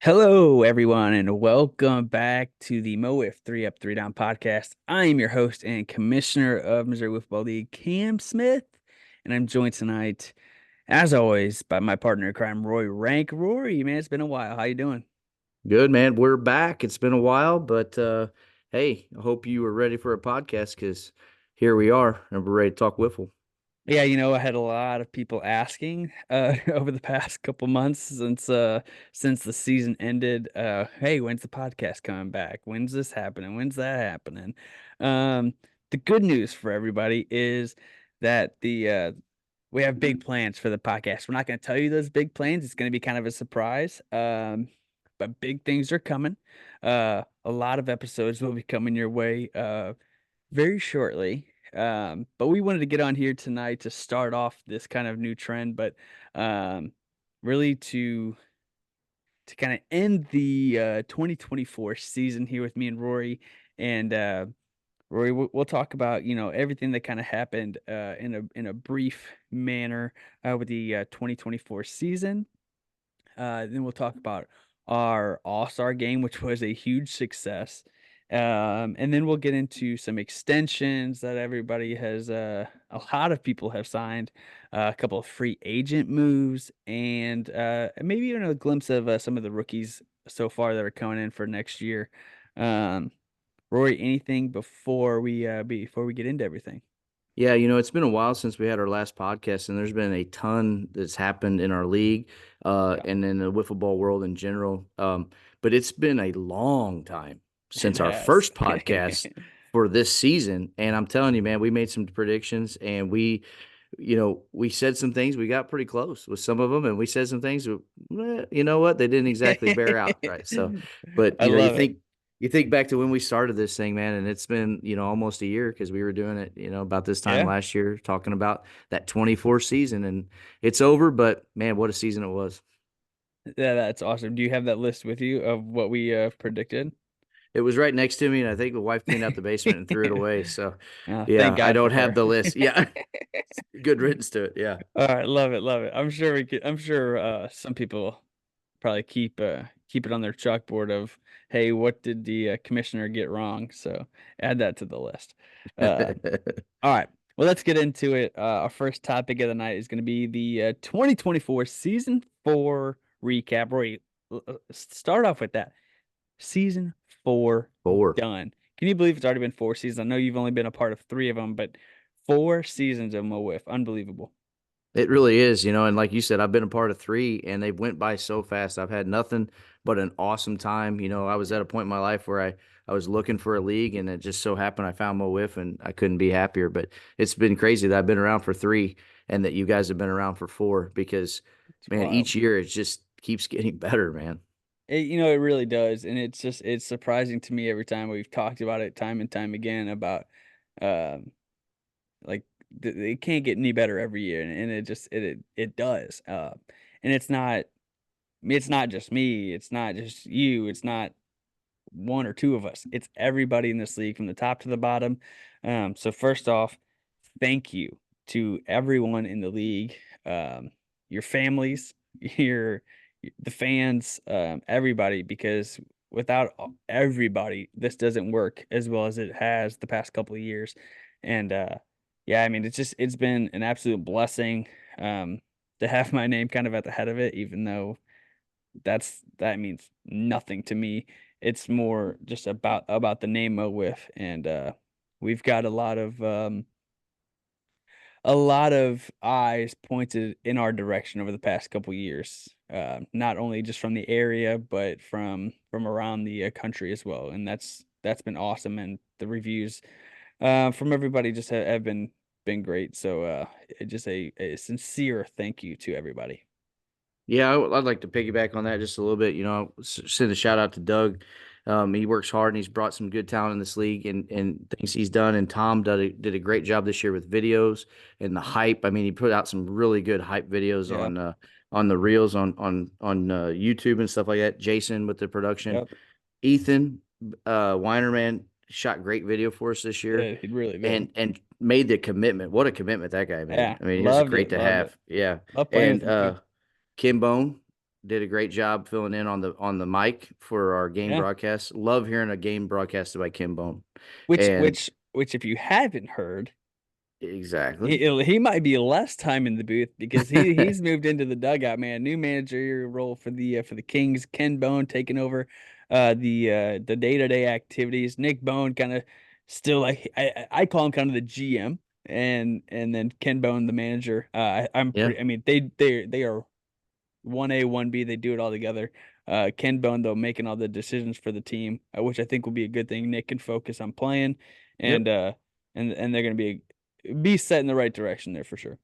Hello, everyone, and welcome back to the Mo WIFF 3 Up, 3 Down podcast. I am your host and commissioner of Missouri Wiffle Ball League, Cam Smith, and I'm joined tonight, as always, by my partner in crime, Roy Rank. Rory, man, it's been a while. How you doing? Good, man. We're back. It's been a while, but hey, I hope you were ready for a podcast because here we are and we're ready to talk wiffle. Yeah, I had a lot of people asking over the past couple months since the season ended. Hey, when's the podcast coming back? When's this happening? When's that happening? Um, the good news for everybody is that the we have big plans for the podcast. We're not going to tell you those big plans. It's going to be kind of a surprise. But big things are coming. A lot of episodes will be coming your way very shortly. But we wanted to get on here tonight to start off this kind of new trend, but um, really to kind of end the 2024 season here with me and Rory. And Rory, we'll talk about everything that kind of happened in a brief manner with the 2024 season. Then we'll talk about our All-Star game, which was a huge success. And then we'll get into some extensions that everybody has, a lot of people have signed, a couple of free agent moves, and maybe even a glimpse of some of the rookies so far that are coming in for next year. Um, Rory, anything before we get into everything? Yeah, it's been a while since we had our last podcast, and there's been a ton that's happened in our league, Yeah, and in the wiffle ball world in general. But it's been a long time it since our has. first podcast for this season, and I'm telling you, man, we made some predictions, and we said some things. We got pretty close with some of them, and we said some things. You know what? They didn't exactly bear out, right? So, but I you love it. think back to when we started this thing, man, and it's been, almost a year because we were doing it, about this time Yeah. last year, talking about that 24 season, and it's over. But man, what a season it was! Yeah, that's awesome. Do you have that list with you of what we predicted? It was right next to me, and I think the wife cleaned out the basement and threw it away. So, Thank yeah, I God for don't have her. the list. Yeah, good riddance to it. Yeah. All right, love it, love it. I'm sure some people probably keep it on their chalkboard of, hey, what did the commissioner get wrong? So add that to the list. Uh, all right. Well, let's get into it. Our first topic of the night is going to be the 2024 season 4 recap. Rory, start off with that. Season 4 Four. done. Can you believe it's already been 4 seasons? I know you've only been a part of 3 of them, but 4 seasons of Mo Whiff. Unbelievable. It really is, and like you said, I've been a part of three, and they went by so fast. I've had nothing but an awesome time. I was at a point in my life where I was looking for a league, and it just so happened I found Mo Wiff, and I couldn't be happier. But it's been crazy that I've been around for three, and that you guys have been around for four, because, It's man, wild. each year it just keeps getting better, man. It really does, and it's surprising to me every time we've talked about it time and time again about um like it can't get any better every year, and it does. And it's not just me, it's not just you, it's not one or two of us. It's everybody in this league from the top to the bottom. So first off, thank you to everyone in the league, your families, your the fans, everybody, because without everybody, this doesn't work as well as it has the past couple of years. And yeah, I mean, it's been an absolute blessing to have my name kind of at the head of it, even though that means nothing to me. It's more just about the name Mo Whiff, and we've got a lot of eyes pointed in our direction over the past couple years. Not only just from the area, but from around the country as well, and that's been awesome. And the reviews from everybody just have been great. So just a sincere thank you to everybody. Yeah, I'd like to piggyback on that just a little bit. Send a shout out to Doug. He works hard and he's brought some good talent in this league, and things he's done. And Tom did a great job this year with videos and the hype. I mean, he put out some really good hype videos Yeah. on the reels on YouTube and stuff like that. Jason with the production. Yep. Ethan Weinerman shot great video for us this year, He really did. and made the commitment. What a commitment that guy made. Yeah. I mean, it was Loved great it. to Loved have. it. Yeah, Love playing with and him too. Kim Bone. did a great job filling in on the mic for our game Yeah. broadcast. Love hearing a game broadcasted by Kim Bone. Which And which which if you haven't heard, exactly. he might be less time in the booth because he's moved into the dugout, man. New managerial role for the Kings. Ken Bone taking over the day-to-day activities. Nick Bone kind of still like I call him kind of the GM, and then Ken Bone the manager. I'm Yeah. pretty. I mean they are 1A, 1B. They do it all together. Ken Bone, though, making all the decisions for the team, which I think will be a good thing. Nick can focus on playing, and Yep. uh, and they're going to be set in the right direction there for sure.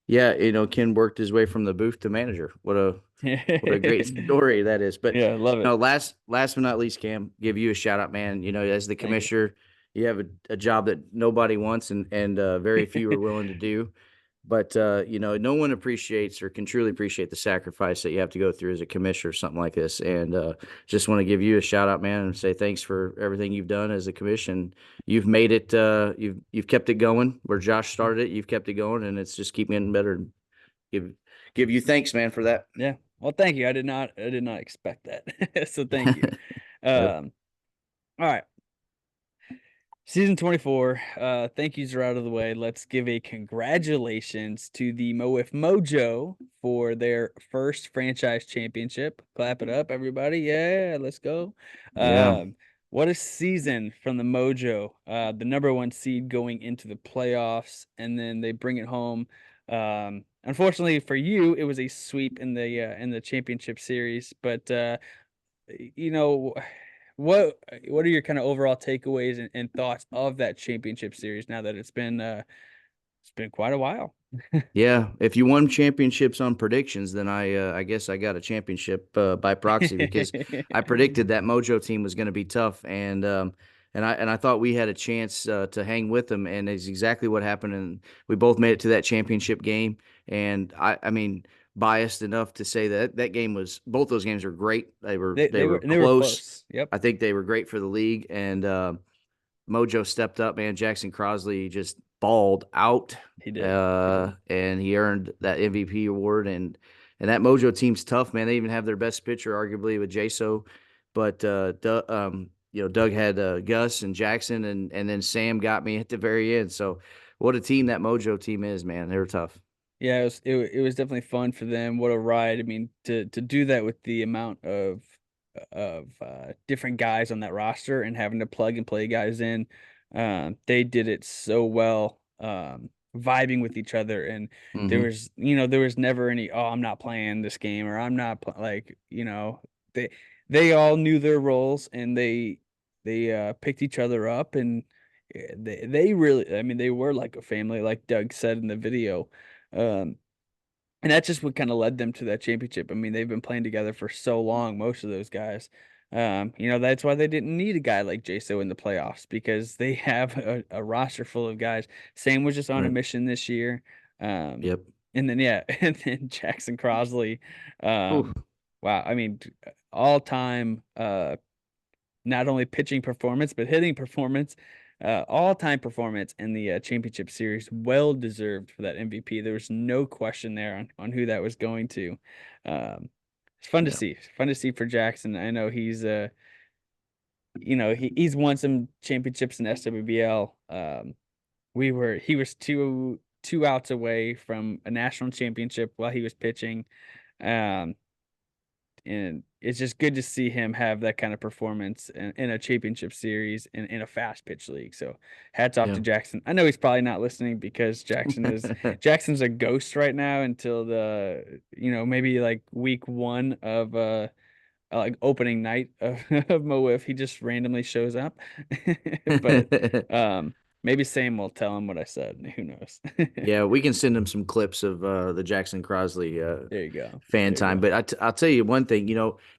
Yeah, Ken worked his way from the booth to manager. What a great story that is. But Yeah, love it. last but not least, Cam, give you a shout out, man. As the Thank commissioner, you have a job that nobody wants and very few are you. willing to do. But no one appreciates or can truly appreciate the sacrifice that you have to go through as a commissioner or something like this. And just want to give you a shout out, man, and say thanks for everything you've done as a commission. You've made it. You've kept it going where Josh started it. You've kept it going, and it's just keep getting better. Give give you thanks, man, for that. Yeah. Well, thank you. I did not expect that. So thank you. Yep. All right. Season 24. Thank yous are out of the way. Let's give a congratulations to the Mo WIFF Mojo for their first franchise championship. Clap it up, everybody. Yeah, let's go. Yeah. What a season from the Mojo. The number one seed going into the playoffs, and then they bring it home. Unfortunately for you, it was a sweep in the championship series, but you know, what are your kind of overall takeaways and thoughts of that championship series now that it's been quite a while? Yeah, if you won championships on predictions, then I guess I got a championship by proxy because I predicted that Mojo team was going to be tough, and I thought we had a chance to hang with them, and it's exactly what happened. And we both made it to that championship game, and I mean, biased enough to say that that game was both those games were great. They were They were close. close. Yep, I think they were great for the league, and Mojo stepped up, man. Jackson Crosley just balled out, he did. He did. and he earned that MVP award. And that Mojo team's tough, man. They even have their best pitcher, arguably, with Jaso. But Doug had Gus and Jackson, and then Sam got me at the very end. So, what a team that Mojo team is, man. They were tough. Yeah, it was definitely fun for them. What a ride. I mean, to do that with the amount of different guys on that roster and having to plug and play guys in, they did it so well. Vibing with each other, and Hmm. there was never any, oh, I'm not playing this game, or I'm not like, they they all knew their roles, and they picked each other up, and they really, I mean, they were like a family, like Doug said in the video. Um, and that's just what kind of led them to that championship. I mean, they've been playing together for so long, most of those guys. That's why they didn't need a guy like Jaso in the playoffs because they have a roster full of guys. Sam was just on a Right. mission this year. Um, Yep. and then yeah, and then Jackson Crosley. Ooh. Wow, I mean, all time not only pitching performance but hitting performance, all-time performance in the championship series. Well deserved for that MVP. There was no question there on who that was going to. It's fun to Yeah. see. Fun to see for Jackson. I know he's won some championships in SWBL. He was two outs away from a national championship while he was pitching. Um, and it's just good to see him have that kind of performance in a championship series in a fast pitch league. So hats off Yeah. to Jackson. I know he's probably not listening because Jackson's a ghost right now until maybe like week one of like opening night of, of Mo WIFF. He just randomly shows up. But maybe Sam will tell him what I said. Who knows? Yeah, we can send him some clips of the Jackson Crosley There you go. fan There you time. go. But I'll tell you one thing,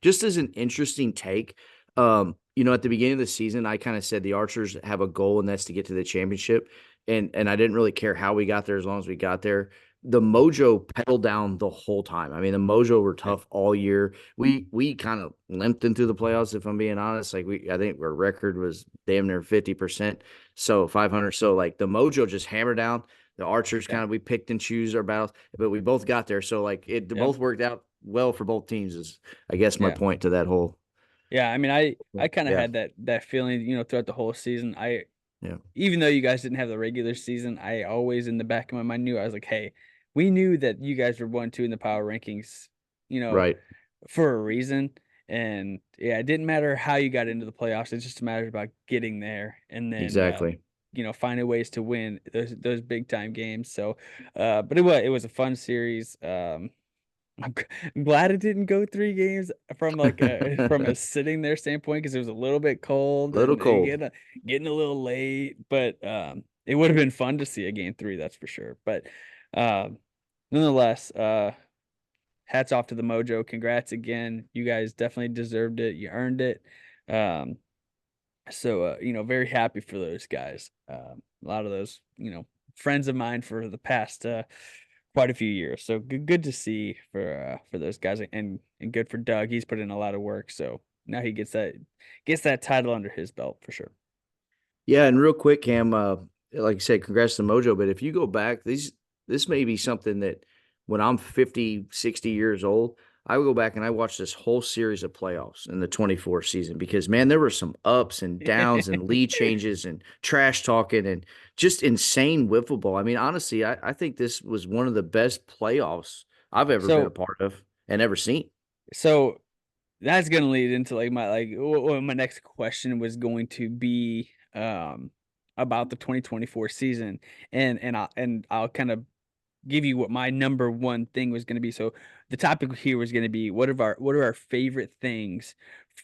just as an interesting take, at the beginning of the season, I kind of said the Archers have a goal, and that's to get to the championship. And I didn't really care how we got there as long as we got there. The Mojo pedaled down the whole time. I mean, the Mojo were Right. tough all year. We kind of limped into the playoffs, if I'm being honest. Like I think our record was damn near 50%, so 500. So like the Mojo just hammered down. The archers Yeah. kind of we picked and choose our battles, but we both got there. So like it Yep. both worked out well for both teams. Is I guess my Yeah. point to that whole. Yeah. I mean, I kind of Yeah, had that feeling, throughout the whole season. yeah, Even though you guys didn't have the regular season, I always in the back of my mind knew I was like, hey, we knew that you guys were 1, 2 in the power rankings, you know, right, for a reason. And yeah, it didn't matter how you got into the playoffs. It's just a matter about getting there and then exactly. finding ways to win those big time games. So but it was a fun series. I'm glad it didn't go 3 games from like from a sitting there standpoint because it was a little bit cold Little and cold. getting a little late, but it would have been fun to see a game 3, that's for sure. But um, nonetheless, hats off to the Mojo. Congrats again. You guys definitely deserved it. You earned it. Um, so very happy for those guys. A lot of those, friends of mine for the past quite a few years. So good to see for those guys and good for Doug. He's put in a lot of work. So now he gets that title under his belt for sure. Yeah, and real quick, Cam, like you said, congrats to Mojo. But if you go back, this may be something that when I'm 50, 60 years old, I will go back and I watch this whole series of playoffs in the 24 season because man, there were some ups and downs and lead changes and trash talking and just insane wiffle ball. I mean, honestly, I think this was one of the best playoffs I've ever been a So part of and ever seen. so that's gonna lead into like my next question was going to be about the 2024 season and I'll kind of give you what my number one thing was going to be. So the topic here was going to be what are our favorite things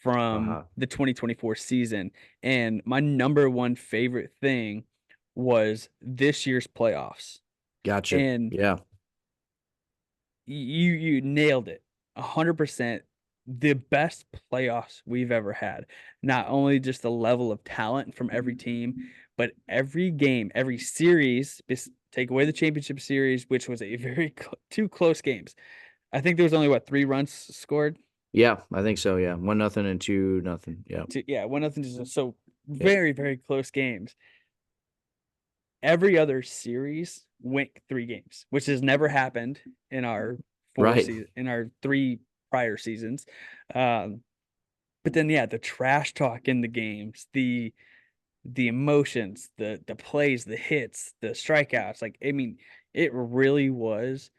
from Uh-huh. the 2024 season, and my number one favorite thing was this year's playoffs. Gotcha. And Yeah. you nailed it 100%. The best playoffs we've ever had. Not only just the level of talent from every team, but every game, every series, take away the championship series, which was a very two close games. I think there was only 3 runs scored. Yeah, I think so. Yeah. 1-0 and 2-0. Yeah. Yeah, 1-0. So Yeah. very very close games. Every other series went 3 games, which has never happened in our Right. in our 3 prior seasons. Um, but then yeah, the trash talk in the games, the emotions, the plays, the hits, the strikeouts, like I mean, it really was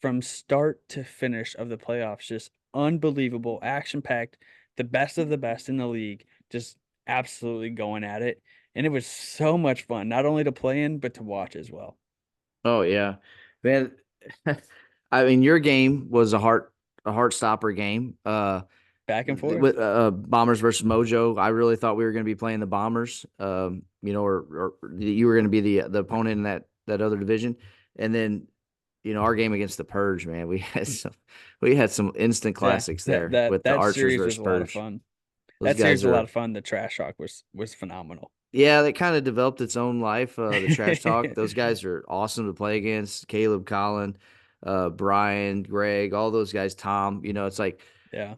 from start to finish of the playoffs just unbelievable, action packed, the best of the best in the league, just absolutely going at it. And it was so much fun, not only to play in, but to watch as well. Oh yeah, man. I mean, your game was a heart stopper game. Back and forth. With Bombers versus Mojo, I really thought we were going to be playing the Bombers. Or you were going to be the opponent in that other division, and then our game against the Purge, man. We had some instant Yeah, classics that there that with the that Archers series versus was a lot of Purge. fun. Those That series guys was a lot are of fun. The trash talk was phenomenal. Yeah, they kind of developed its own life. The trash talk. Those guys are awesome to play against. Caleb, Colin, Brian, Greg, all those guys. Tom. It's like Yeah,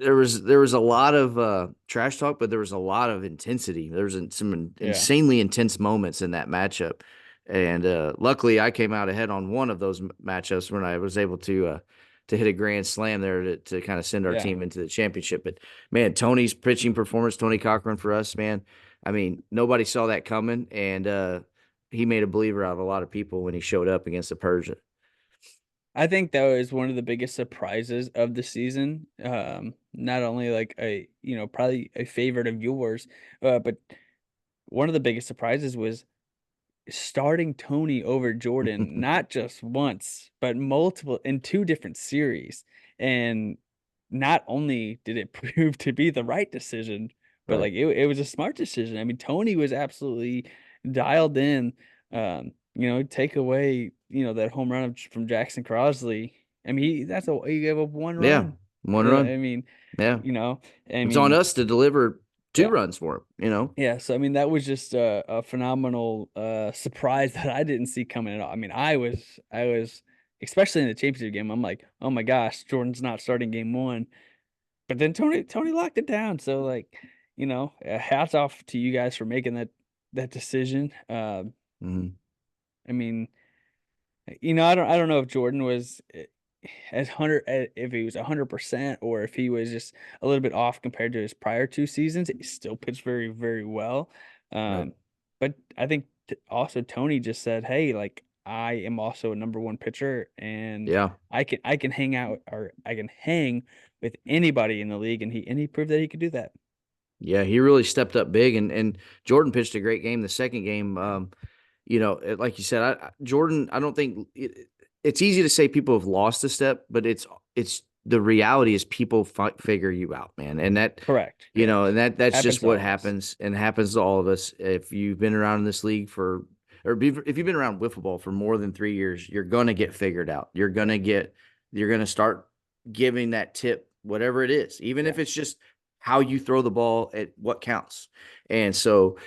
there was a lot of trash talk, but there was a lot of intensity. There was some yeah. insanely intense moments in that matchup, and luckily I came out ahead on one of those matchups when I was able to hit a grand slam there to kind of send our Yeah. team into the championship. But man, Tony's pitching performance, Tony Cochran for us, man. I mean, nobody saw that coming, and he made a believer out of a lot of people when he showed up against the Persia. I think that was one of the biggest surprises of the season. Not only like probably a favorite of yours, but one of the biggest surprises was starting Tony over Jordan, not just once, but multiple in 2 different series. And not only did it prove to be the right decision, but Right. like it was a smart decision. I mean, Tony was absolutely dialed in. Take away, that home run from Jackson Crosley. I mean, he gave up 1 run. Yeah. One I run. mean, Yeah. you know, I It's on mean, us to deliver two yeah. runs for him. Yeah, so I mean that was just a phenomenal surprise that I didn't see coming at all. I mean, I was especially in the championship game. I'm like, oh my gosh, Jordan's not starting game 1, but then Tony locked it down. So like, hats off to you guys for making that decision. Hmm. I mean, I don't know if Jordan was as 100 if he was 100% or if he was just a little bit off compared to his prior two seasons. He still pitched very, very well. Right. Um, but I think also Tony just said, "Hey, like I am also a number one pitcher, and Yeah. I can hang out or I can hang with anybody in the league," and he proved that he could do that. Yeah, he really stepped up big, and Jordan pitched a great game. The second game, like you said, Jordan. I don't think it's easy to say people have lost a step, but it's the reality is people figure you out, man, and that Correct. Correct. that's Happens just to what all of us. happens and happens to all of us. If you've been around in this league if you've been around wiffle ball for more than 3 years, you're gonna get figured out. You're gonna start giving that tip, whatever it is, even Yeah. if it's just how you throw the ball at what counts. And so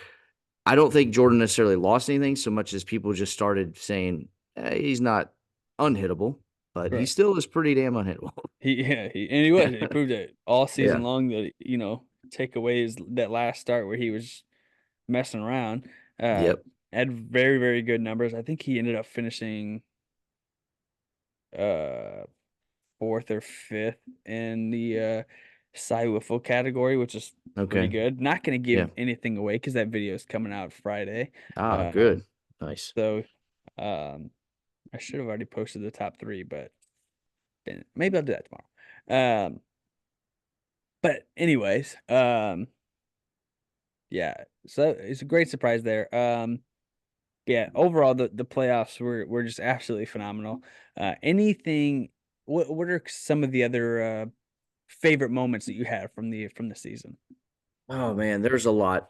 I don't think Jordan necessarily lost anything so much as people just started saying he's not unhittable, but he Correct. still is pretty damn unhittable. He was. He proved it all season Yeah. long that, take away that last start where he was messing around. Uh, Yep. had very, very good numbers. I think he ended up finishing uh fourth or fifth in the Cy Wiffle category, which is pretty Okay. good. Not gonna Yeah. give anything away because that video is coming out Friday. Ah, Um, good. Nice. so I should have already posted the top three, but maybe I'll do that tomorrow. But anyways, yeah, so it's a great surprise there. Yeah, overall the playoffs were just absolutely phenomenal. Anything what are some of the other favorite moments that you had from the season? Oh man, there's a lot.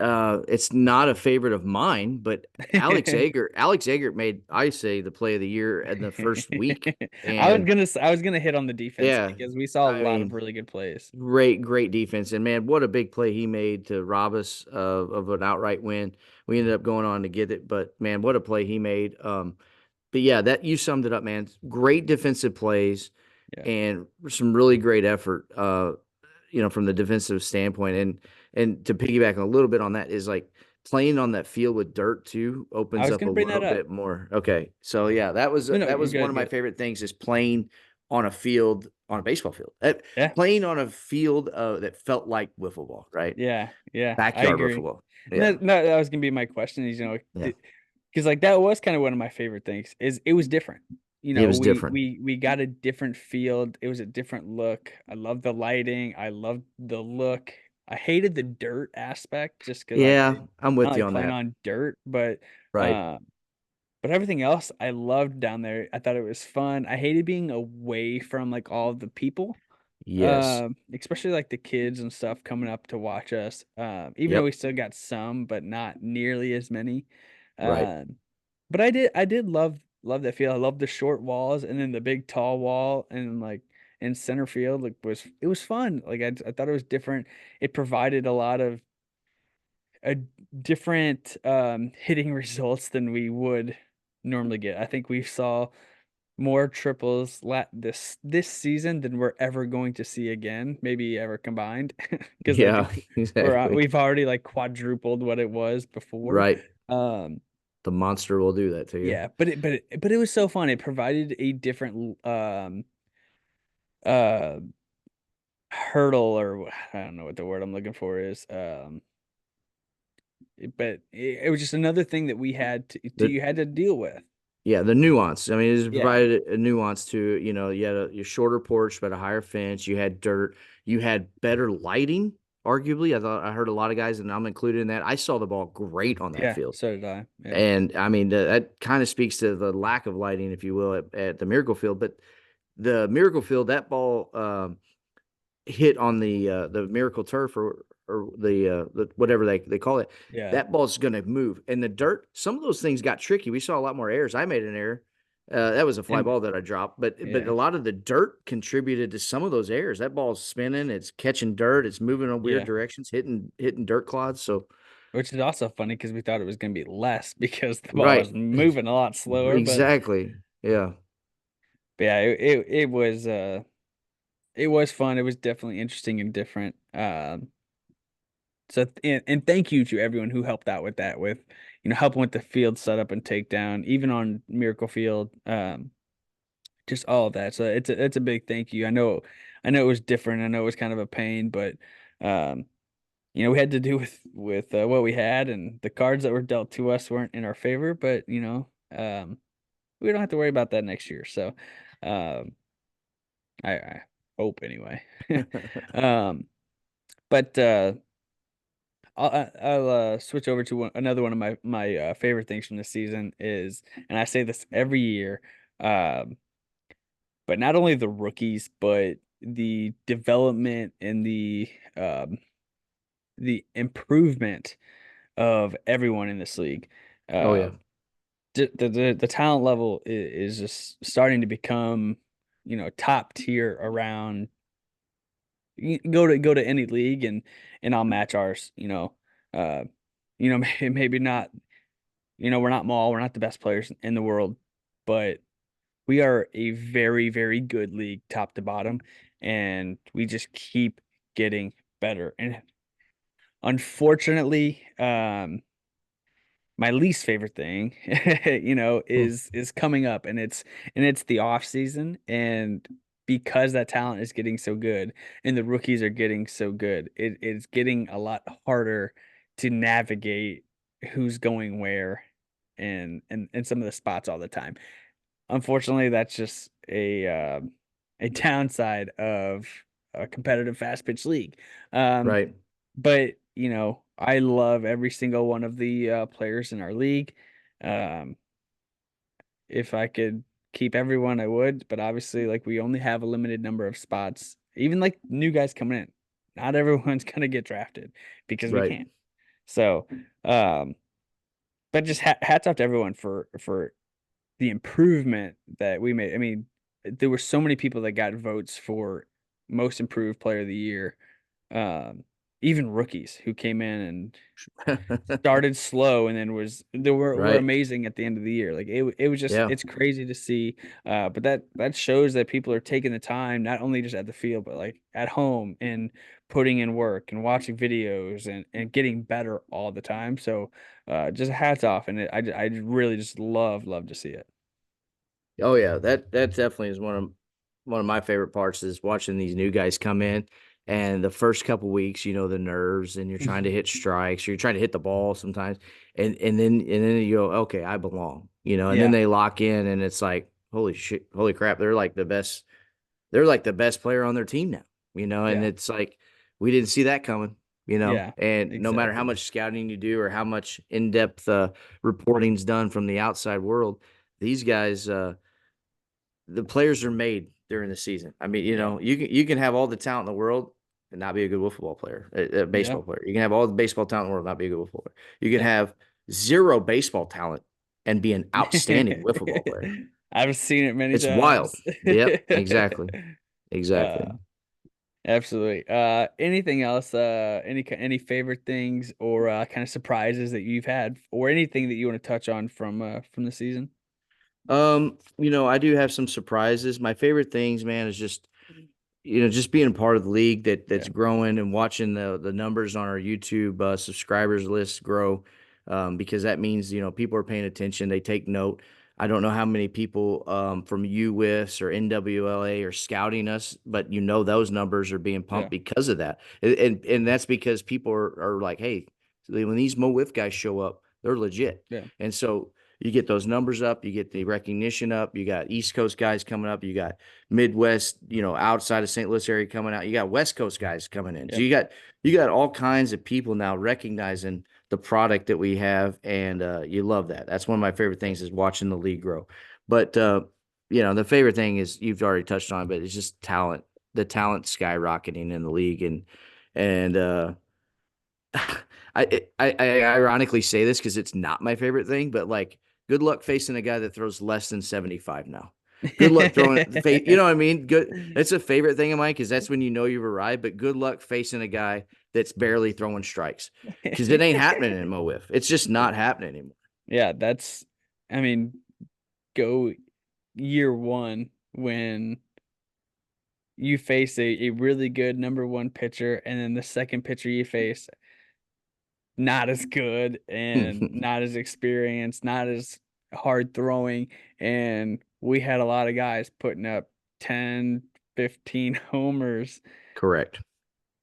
It's not a favorite of mine, but Alex Eggert made, I say, the play of the year in the first week. And I was gonna hit on the defense yeah, because we saw a I lot of mean, really good plays. great defense. And man, what a big play he made to rob us of an outright win. We ended up going on to get it, but man, what a play he made. But yeah, that you summed it up, man. Great defensive plays Yeah, and some really great effort. From the defensive standpoint, and to piggyback a little bit on that is like playing on that field with dirt too I opens was up a gonna bring that little up. bit more. Okay, so yeah, that was No, no, that you're was one good, of my good. favorite things is playing on a field on a baseball field. Yeah, Playing on a field that felt like wiffle ball, right? yeah, yeah. I Backyard wiffle agree. ball. No, Yeah, no, that was gonna be my question. Is yeah. because like that was kind of one of my favorite things. Is it was different. It was different. We got a different field. It was a different look. I loved the lighting. I loved the look. I hated the dirt aspect just because Yeah, I'm I don't with you like on playing that. on dirt, Right. uh, but everything else I loved down there. I thought it was fun. I hated being away from like all of the people, Yes. especially like the kids and stuff coming up to watch us. Even though we Yep. still got some, but not nearly as many. Right. Um, but I did love that field. I love the short walls and then the big tall wall and like in center field like it was fun. Like I thought it was different. It provided a lot of a different hitting results than we would normally get. I think we saw more triples this season than we're ever going to see again, maybe ever combined, because I Yeah, think exactly. we've already like quadrupled what it was before. Right. Um, The monster will do that to you. yeah, but it was so fun. It provided a different uh hurdle or I don't know what the word I'm looking for is. But it was just another thing that we had to The you had to deal with. Yeah, the nuance. I mean, it Yeah, provided a nuance to, you had your shorter porch, but a higher fence. You had dirt. You had better lighting, arguably. I heard a lot of guys, and I'm included in that. I saw the ball great on that yeah, field. so did I. Yeah, And I mean, that kind of speaks to the lack of lighting, if you will, at the Miracle Field. But the Miracle Field, that ball hit on the miracle turf or the whatever they call it, yeah, that ball's going to move. And the dirt, some of those things got tricky. We saw a lot more errors. I made an error. That was a fly and ball that I dropped, but yeah, a lot of the dirt contributed to some of those errors. That ball's spinning, it's catching dirt, it's moving in weird yeah. directions, hitting dirt clods. So Which is also funny because we thought it was going to be less because the ball was right, moving a lot slower. exactly, yeah, But yeah, it was fun. It was definitely interesting and different. And thank you to everyone who helped out with that, with helping with the field setup and takedown, even on Miracle Field, just all of that. So it's a big thank you. I know it was different. I know it was kind of a pain, but um, we had to do with what we had, and the cards that were dealt to us weren't in our favor. But we don't have to worry about that next year. So, um, I hope anyway. Um, but I'll switch over to another one of my favorite things from this season is, and I say this every year, um, but not only the rookies, but the development and the improvement of everyone in this league. Oh Uh, yeah. the talent level is just starting to become, top tier around. You can go to any league and I'll match ours. Uh, maybe not. We're not Mall. We're not the best players in the world, but we are a very, very good league, top to bottom, and we just keep getting better. And unfortunately, my least favorite thing, is coming up, and it's the off season, and because that talent is getting so good and the rookies are getting so good, it's getting a lot harder to navigate who's going where and some of the spots all the time. Unfortunately, that's just a downside of a competitive fast pitch league. Um, Right. but I love every single one of the players in our league. Um, if I could keep everyone, I would. But obviously, like we only have a limited number of spots. Even like new guys coming in, not everyone's gonna get drafted because we Right. can't. So, um, but just hats off to everyone for the improvement that we made. I mean, there were so many people that got votes for most improved player of the year. Um, Even rookies who came in and started slow and then were Right. amazing at the end of the year. Like it was just Yeah. it's crazy to see. But that shows that people are taking the time not only just at the field but like at home and putting in work and watching videos and getting better all the time. So just hats off, and I really just love to see it. Oh yeah, that definitely is one of my favorite parts is watching these new guys come in and the first couple weeks, the nerves and you're trying to hit strikes, or you're trying to hit the ball sometimes, and then you go, okay, I belong, and then Yeah, they lock in and it's like, holy shit, holy crap, they're like the best player on their team now, and yeah, it's like we didn't see that coming, yeah, and no matter how exactly. much scouting you do or how much in-depth reporting's done from the outside world, these guys the players are made during the season. I mean, Yeah, you can have all the talent in the world and not be a good wiffle ball player, a yeah, baseball player. You can have all the baseball talent in the world, and not be a good wiffle ball player. You can yeah. have zero baseball talent and be an outstanding wiffle ball player. I've seen it many It's wild. times. Yep, exactly, uh, exactly. Absolutely. Anything else? Any favorite things or kind of surprises that you've had, or anything that you want to touch on from the season? I do have some surprises. My favorite things, man, is just being a part of the league that's Yeah, growing and watching the numbers on our YouTube subscribers list grow, because that means people are paying attention. They take note. I don't know how many people from UWIFs or NWLA are scouting us, but those numbers are being yeah, pumped because of that, and that's because people are like, hey, when these Mo Wiff guys show up, they're legit, yeah, and so you get those numbers up, you get the recognition up, you got East Coast guys coming up, you got Midwest, outside of St. Louis area coming out. You got West Coast guys coming in. So yeah, you got all kinds of people now recognizing the product that we have, and you love that. That's one of my favorite things is watching the league grow. But the favorite thing is you've already touched on, but it's just talent. The talent skyrocketing in the league, and I ironically say this because it's not my favorite thing, but like, good luck facing a guy that throws less than 75 now. Good luck throwing the face. You know what I mean? Good. It's a favorite thing of mine because that's when you've arrived. But good luck facing a guy that's barely throwing strikes because it ain't happening in Mo Whiff. It's just not happening anymore. Yeah, I mean, go year one when you face a really good number one pitcher, and then the second pitcher you face not as good and not as experienced, not as hard throwing. And we had a lot of guys putting up 10, 15 homers. Correct.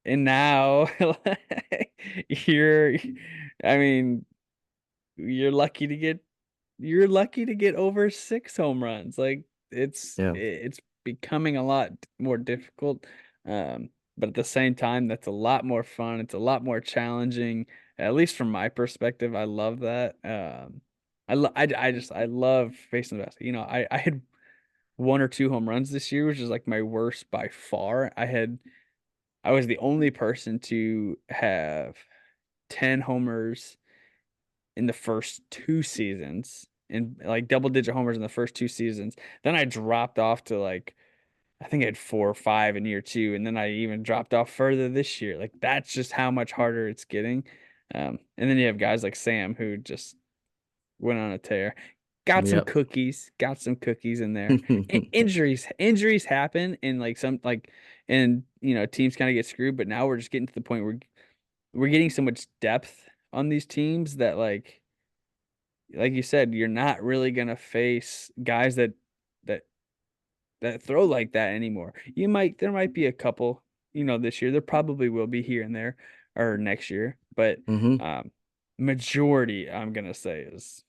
And now you're, I mean, you're lucky to get you're lucky to get over 6 home runs. Like Yeah. it's becoming a lot more difficult. But at the same time, that's a lot more fun. It's a lot more challenging, at least from my perspective. I love that. I love facing the best. I had 1 or 2 home runs this year, which is like my worst by far. I was the only person to have 10 homers in the first 2 seasons, and like double digit homers in the first 2 seasons. Then I dropped off to like I think I had 4 or 5 in year 2, and then I even dropped off further this year. Like that's just how much harder it's getting. And then you have guys like Sam who just went on a tear. Yep. Got some cookies in there. Injuries happen, and like and teams kind of get screwed. But now we're just getting to the point where we're getting so much depth on these teams that like you said, you're not really gonna face guys that that throw like that anymore. There might be a couple, this year. There probably will be here and there or next year, but hmm um majority I'm gonna say is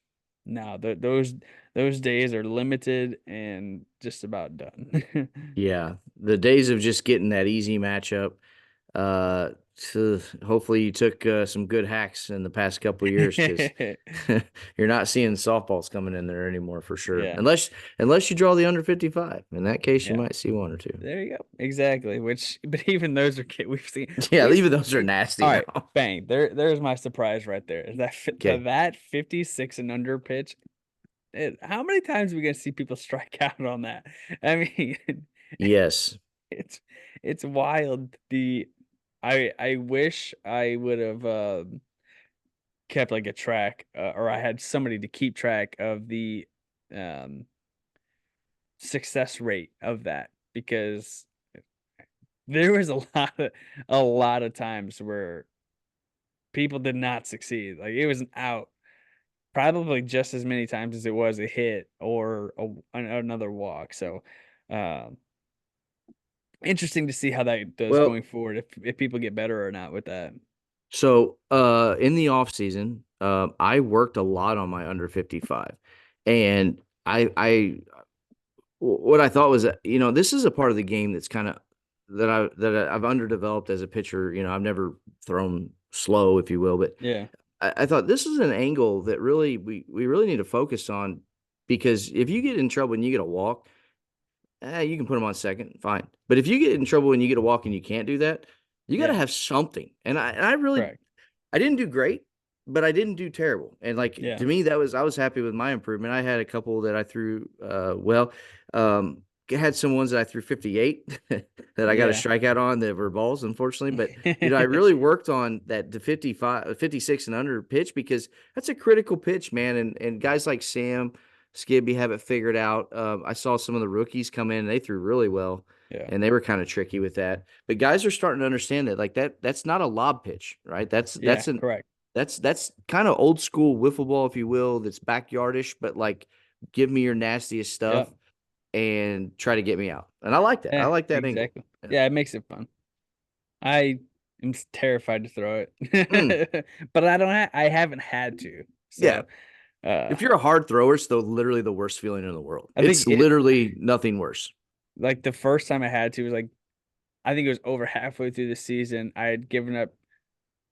no, those days are limited and just about done. Yeah. The days of just getting that easy matchup. So hopefully you took some good hacks in the past couple of years because you're not seeing softballs coming in there anymore for sure. Yeah, Unless you draw the under 55. In that case, you yeah. might see one or two. There you go. Exactly. But even those are Yeah, we've even those are nasty all right, now. bang. There's my surprise right there. Is Okay. that 56 and under pitch? How many times are we gonna see people strike out on that? I mean, Yes. it's it's wild. I wish I would have kept like a track, or I had somebody to keep track of the um success rate of that, because there was a lot of times where people did not succeed. Like it was an out probably just as many times as it was a hit or another walk. So, um, interesting to see how that does Well, going forward, if people get better or not with that. so in the off season, I worked a lot on my under 55, and what I thought was that, this is a part of the game that's kind of I've underdeveloped as a pitcher. I've never thrown slow, if you will, but Yeah, I thought this is an angle that really we really need to focus on, because if you get in trouble and you get a walk, you can put them on second, fine. But if you get in trouble and you get a walk and you can't do that, you got to yeah, have something. And I really correct. I didn't do great, but I didn't do terrible. And like Yeah, to me, I was happy with my improvement. I had a couple that I threw well. Had some ones that I threw 58 that I got a yeah, strikeout on that were balls, unfortunately. But I really worked on that, the 55, 56 and under pitch, because that's a critical pitch, man. And guys like Sam, Skibby have it figured out. I saw some of the rookies come in and they threw really well, yeah, and they were kind of tricky with that. But guys are starting to understand that, like, that's not a lob pitch, right? yeah, correct. That's kind of old school wiffle ball, if you will. That's backyardish, but like, give me your nastiest stuff Yep. and try to get me out. And I like that. I Yeah, like that angle. exactly. Yeah. Yeah, it makes it fun. I am terrified to throw Mm, it, but I haven't had to. yeah. So, uh, If you're a hard thrower, it's literally the worst feeling in the world. I think It's literally nothing worse. like the first time I had to was like I think it was over halfway through the season. I had given up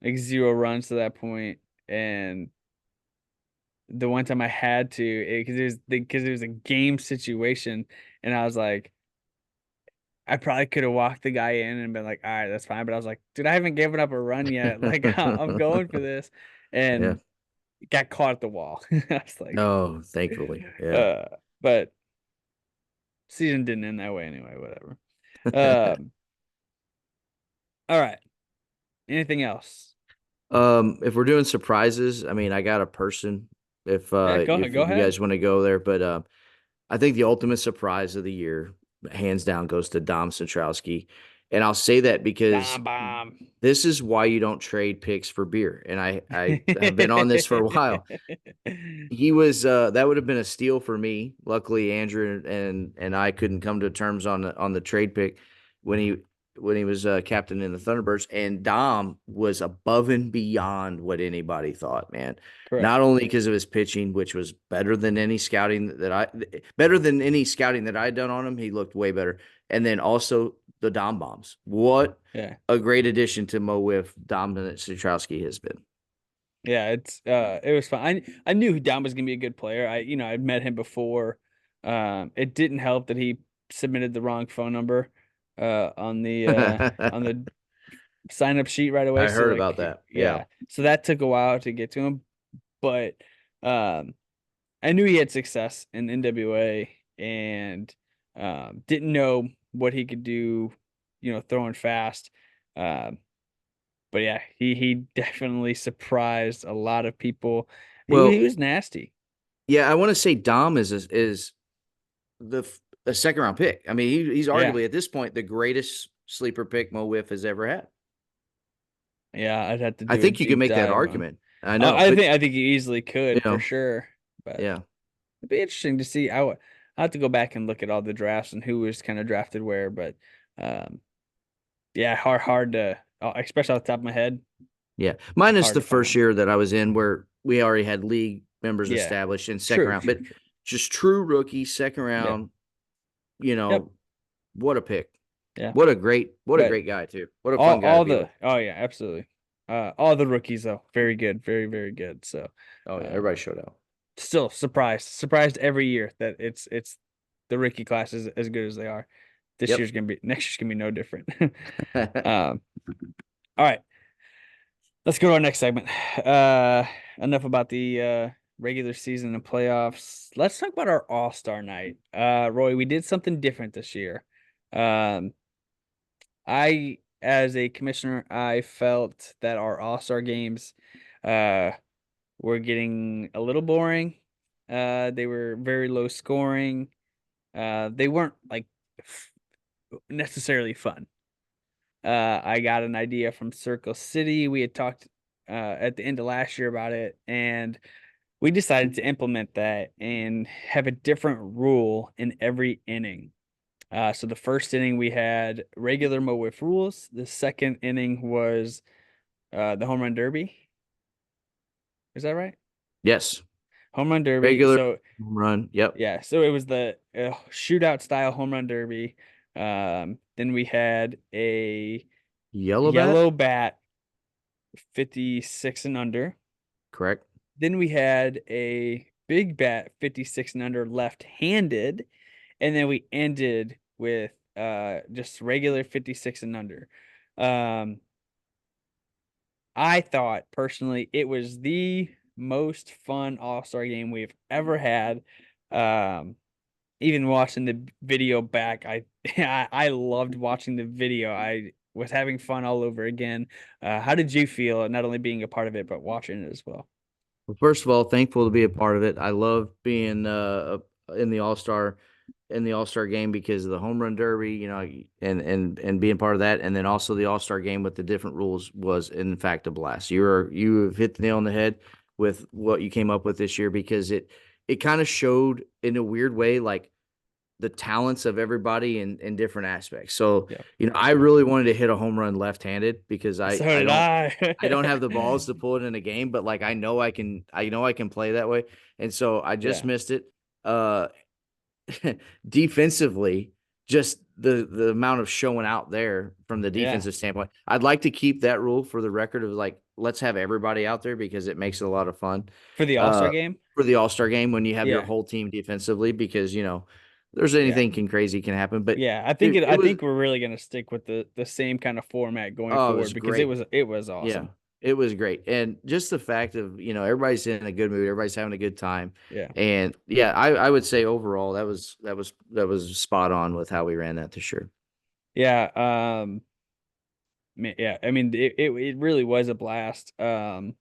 like 0 runs to that point, and the one time I had to, because it was a game situation, and I was like, I probably could have walked the guy in and been like, all right, that's fine. But I was like, dude, I haven't given up a run yet. Like I'm going for this, Yeah. and got caught at the wall. I was like, Oh, thankfully. Yeah. uh, but season didn't end that way anyway. Whatever. Um, all right. Anything else? If we're doing surprises, I mean, I got a person if Yeah, go if you ahead. guys want to go there, but I think the ultimate surprise of the year, hands down, goes to Dom Centrowski. And I'll say that because Dom bomb. this is why you don't trade picks for beer. And I have been on this for a while. He was that would have been a steal for me. Luckily, Andrew and I couldn't come to terms on the trade pick when he was captain in the Thunderbirds. And Dom was above and beyond what anybody thought, man. Correct. Not only because of his pitching, which was better than any scouting that I'd done on him. He looked way better. And then also the Dom bombs. What Yeah. a great addition to Mo Wiff Dominic Strzelecki has been. Yeah, it was fun. I knew Dom was gonna be a good player. I'd met him before. It didn't help that he submitted the wrong phone number on the sign up sheet right away. I So heard about like that. Yeah. yeah. So that took a while to get to him. But um I knew he had success in NWA and didn't know what he could do, throwing fast. Um but yeah, he definitely surprised a lot of people. He Well, was nasty. yeah, I want to say Dom is the a second round pick. I mean, he's Yeah. arguably at this point the greatest sleeper pick Mo Wiff has ever had. Yeah, I'd have to I do a think you could deep make that dive on. argument. I know, I but think he easily you could for know, sure. But yeah. it'd be interesting to see. I have to go back and look at all the drafts and who was kind of drafted where. But um, yeah, hard to, especially off the top of my head, Yeah. Minus hard the to first find. year that I was in where we already had league members Yeah, established in second true, round, true, but true. just true rookie second Yeah, round, yep, what a pick. yeah. What a But great guy too. What a fun guy to all be with. the oh yeah, absolutely. All the rookies though, very good, very very good. So, Oh yeah, um, everybody showed still surprised every year that it's the rookie class is as good as they are. out. Next year's gonna be no different. Yep. Um, all right, let's go to our next segment. Enough about the regular season and playoffs. Let's talk about our All-Star night. Roy, we did something different this year. Um, I, as a commissioner, I felt that our All-Star games uh were getting a little boring. They were very low scoring. They weren't like necessarily fun. I got an idea from Circle City. We had talked at the end of last year about it, and we decided to implement that and have a different rule in every inning. So the first inning we had regular Mo Wiff rules. The second inning was the home run derby. Is that right? Yes. Home run derby. Regular So home run. Yep. yeah, so it was the shootout style home run derby. Then we had a Yellow bat. yellow bat 56 and under. Correct. Then we had a big bat 56 and under left-handed. And then we ended with just regular 56 and under. Um, I thought personally it was the most fun All-Star game we've ever had. Um, even watching the video back, I loved watching the video. I was having fun all over again. How did you feel not only being a part of it but watching it as well? Well, first of all, thankful to be a part of it. I love being in the All Star game because of the home run derby, and being part of that, and then also the All Star game with the different rules was in fact a blast. You have hit the nail on the head with what you came up with this year because it kind of showed in a weird way like the talents of everybody in different aspects. So, Yeah. I really wanted to hit a home run left-handed because So I did don't I. I don't have the balls to pull it in a game, but like I know I can play that way. And so I just Yeah. missed it. Uh defensively, just the amount of showing out there from the Yeah. defensive standpoint. I'd like to keep that rule for the record of like let's have everybody out there because it makes it a lot of fun. For the All-Star Uh game? for the All-Star game when you have your Yeah. whole team defensively because there's Yeah. anything crazy can happen. But Yeah. it I was think we're really gonna stick with the same kind of format going oh, it forward was because great. it was Yeah. awesome. It was great. And just the fact of, everybody's in a good mood, everybody's having a good time. Yeah. And yeah, I would say overall that was spot on with how we ran that this year. Yeah. Yeah. I mean it really was a blast. And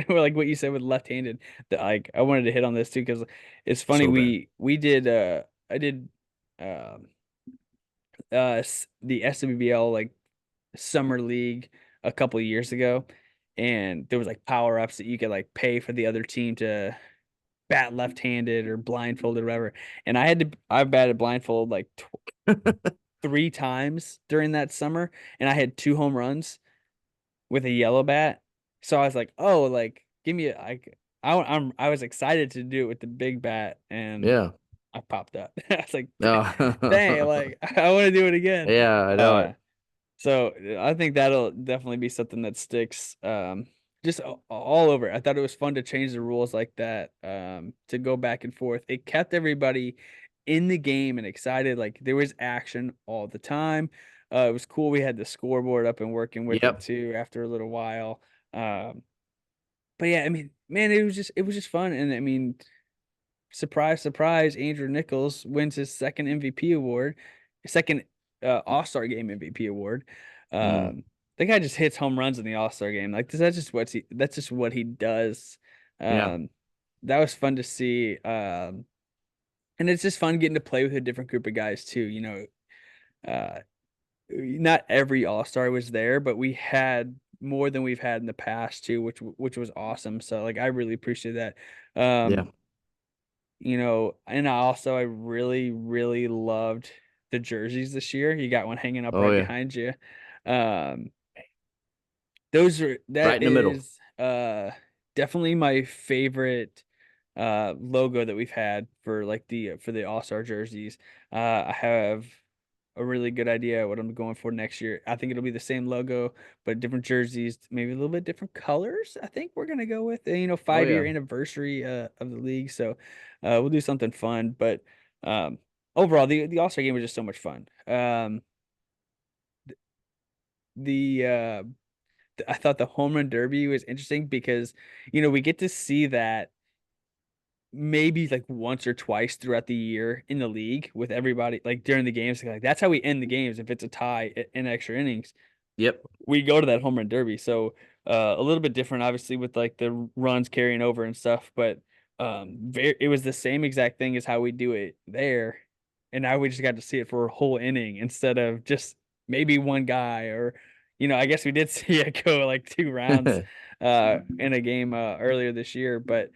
like what you said with left-handed, that like I wanted to hit on this too because it's funny So bad. we did I did um the SWBL like summer league a couple years ago, and there was like power ups that you could like pay for the other team to bat left-handed or blindfolded or whatever. And I batted blindfold like tw 3 times during that summer, and I had 2 home runs with a yellow bat. So I was like, oh, like give me a, I was excited to do it with the big bat, and Yeah. I popped up. I was like, dang, Oh. like I want to do it again. Yeah, I know Uh, it. so I think that'll definitely be something that sticks just all over. I thought it was fun to change the rules like that, to go back and forth. It kept everybody in the game and excited. Like there was action all the time. It was cool. We had the scoreboard up and working with it Yep. too after a little while. But yeah, I mean, man, it was just fun. And I mean, surprise, surprise, Andrew Nichols wins his second MVP award, second All-Star game MVP award. Mm. The guy just hits home runs in the All-Star game. Like that's just what he does. Yeah. Um, that was fun to see. And it's just fun getting to play with a different group of guys too. Uh, not every All-Star was there, but we had more than we've had in the past too, which was awesome. So like I really appreciate that. Yeah. Um, and I really, really loved the jerseys this year. You got one hanging up Oh right yeah. behind you. Um, Right that in the middle. is definitely my favorite logo that we've had for like the All-Star jerseys. I have a really good idea what I'm going for next year. I think it'll be the same logo, but different jerseys, maybe a little bit different colors. I think we're gonna go with, 5-year Oh anniversary of the league. So we'll do something fun. But um, overall, the All-Star game was just so much fun. The I thought the home run derby was interesting because we get to see that maybe like once or twice throughout the year in the league with everybody like during the games. Like that's how we end the games if it's a tie in extra innings. yeah. Yep. We go to that home run derby. So a little bit different, obviously, with like the runs carrying over and stuff. But it was the same exact thing as how we do it there, and now we just got to see it for a whole inning instead of just maybe one guy or. I guess we did see it go like 2 rounds in a game earlier this year, but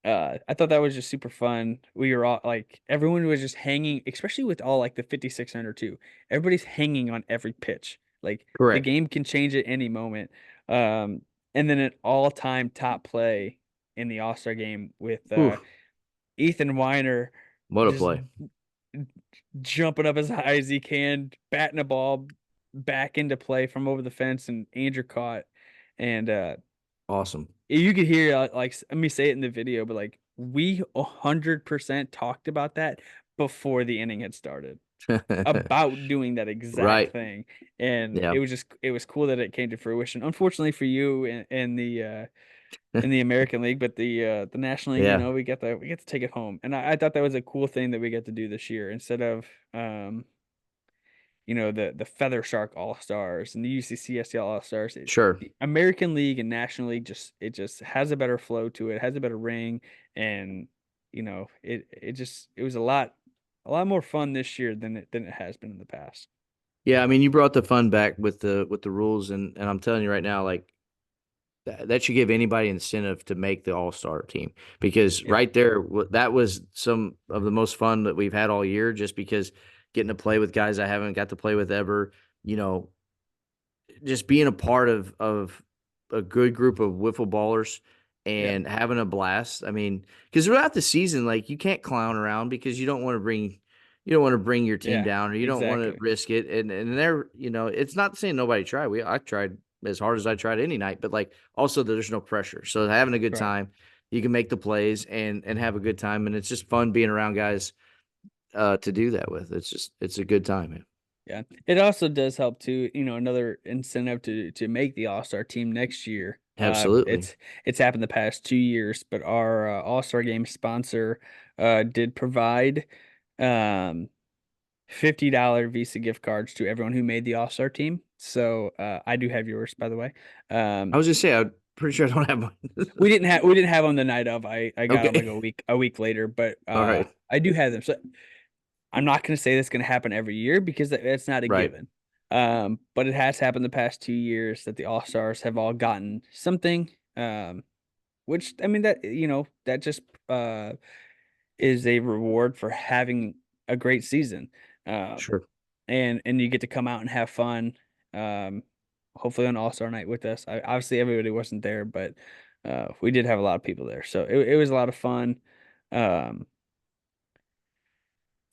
I thought that was just super fun. We were all like everyone was just hanging, especially with all like the 5600 too. Everybody's hanging on every pitch. Like the Correct. game can change at any moment. Um, and then an all-time top play in the All-Star game with Whew. Ethan Weiner What a just play. jumping up as high as he can, batting a ball back into play from over the fence, and Andrew caught. And Awesome. you could hear like let me say it in the video, but like we 100% talked about that before the inning had started about doing that exact Right. thing, and Yeah. it was cool that it came to fruition. Unfortunately for you in the American League, but the National League, Yeah. we get to take it home, and I thought that was a cool thing that we get to do this year instead of the Feather Shark All Stars and the UCCSL All Stars. Sure. The American League and National League just has a better flow to it, has a better ring, and it was a lot more fun this year than it has been in the past. Yeah, I mean, you brought the fun back with the rules, and I'm telling you right now, like that should give anybody incentive to make the All-Star team because Yeah, right there, that was some of the most fun that we've had all year. Just because getting to play with guys I haven't got to play with ever, you know, just being a part of a good group of wiffle ballers yeah, and having a blast. I mean, because throughout the season, like you can't clown around because you don't want to bring your team yeah, down or you don't want to exactly. risk it. And there, it's not saying nobody tried. I tried as hard as I tried any night, but like also there's no pressure. So having a good Right. time, you can make the plays and have a good time, and it's just fun being around guys to do that with. It's a good time, man. Yeah. It also does help too, another incentive to make the All-Star team next year. Absolutely. It's happened the past 2 years, but our All-Star game sponsor did provide um $50 Visa gift cards to everyone who made the All-Star team. So I do have yours, by the way. I Um was just saying, I'm pretty sure I don't have mine. we didn't have them the night of. I got them like Okay. a week later, but All right. I do have them. So I'm not going to say that's going to happen every year because it's not a Right. given. But it has happened the past 2 years that the All Stars have all gotten something. Which I mean that that just uh is a reward for having a great season. Um, Sure. and you get to come out and have fun. Um, hopefully on All Star Night with us. Obviously everybody wasn't there, but we did have a lot of people there, so it was a lot of fun. Um,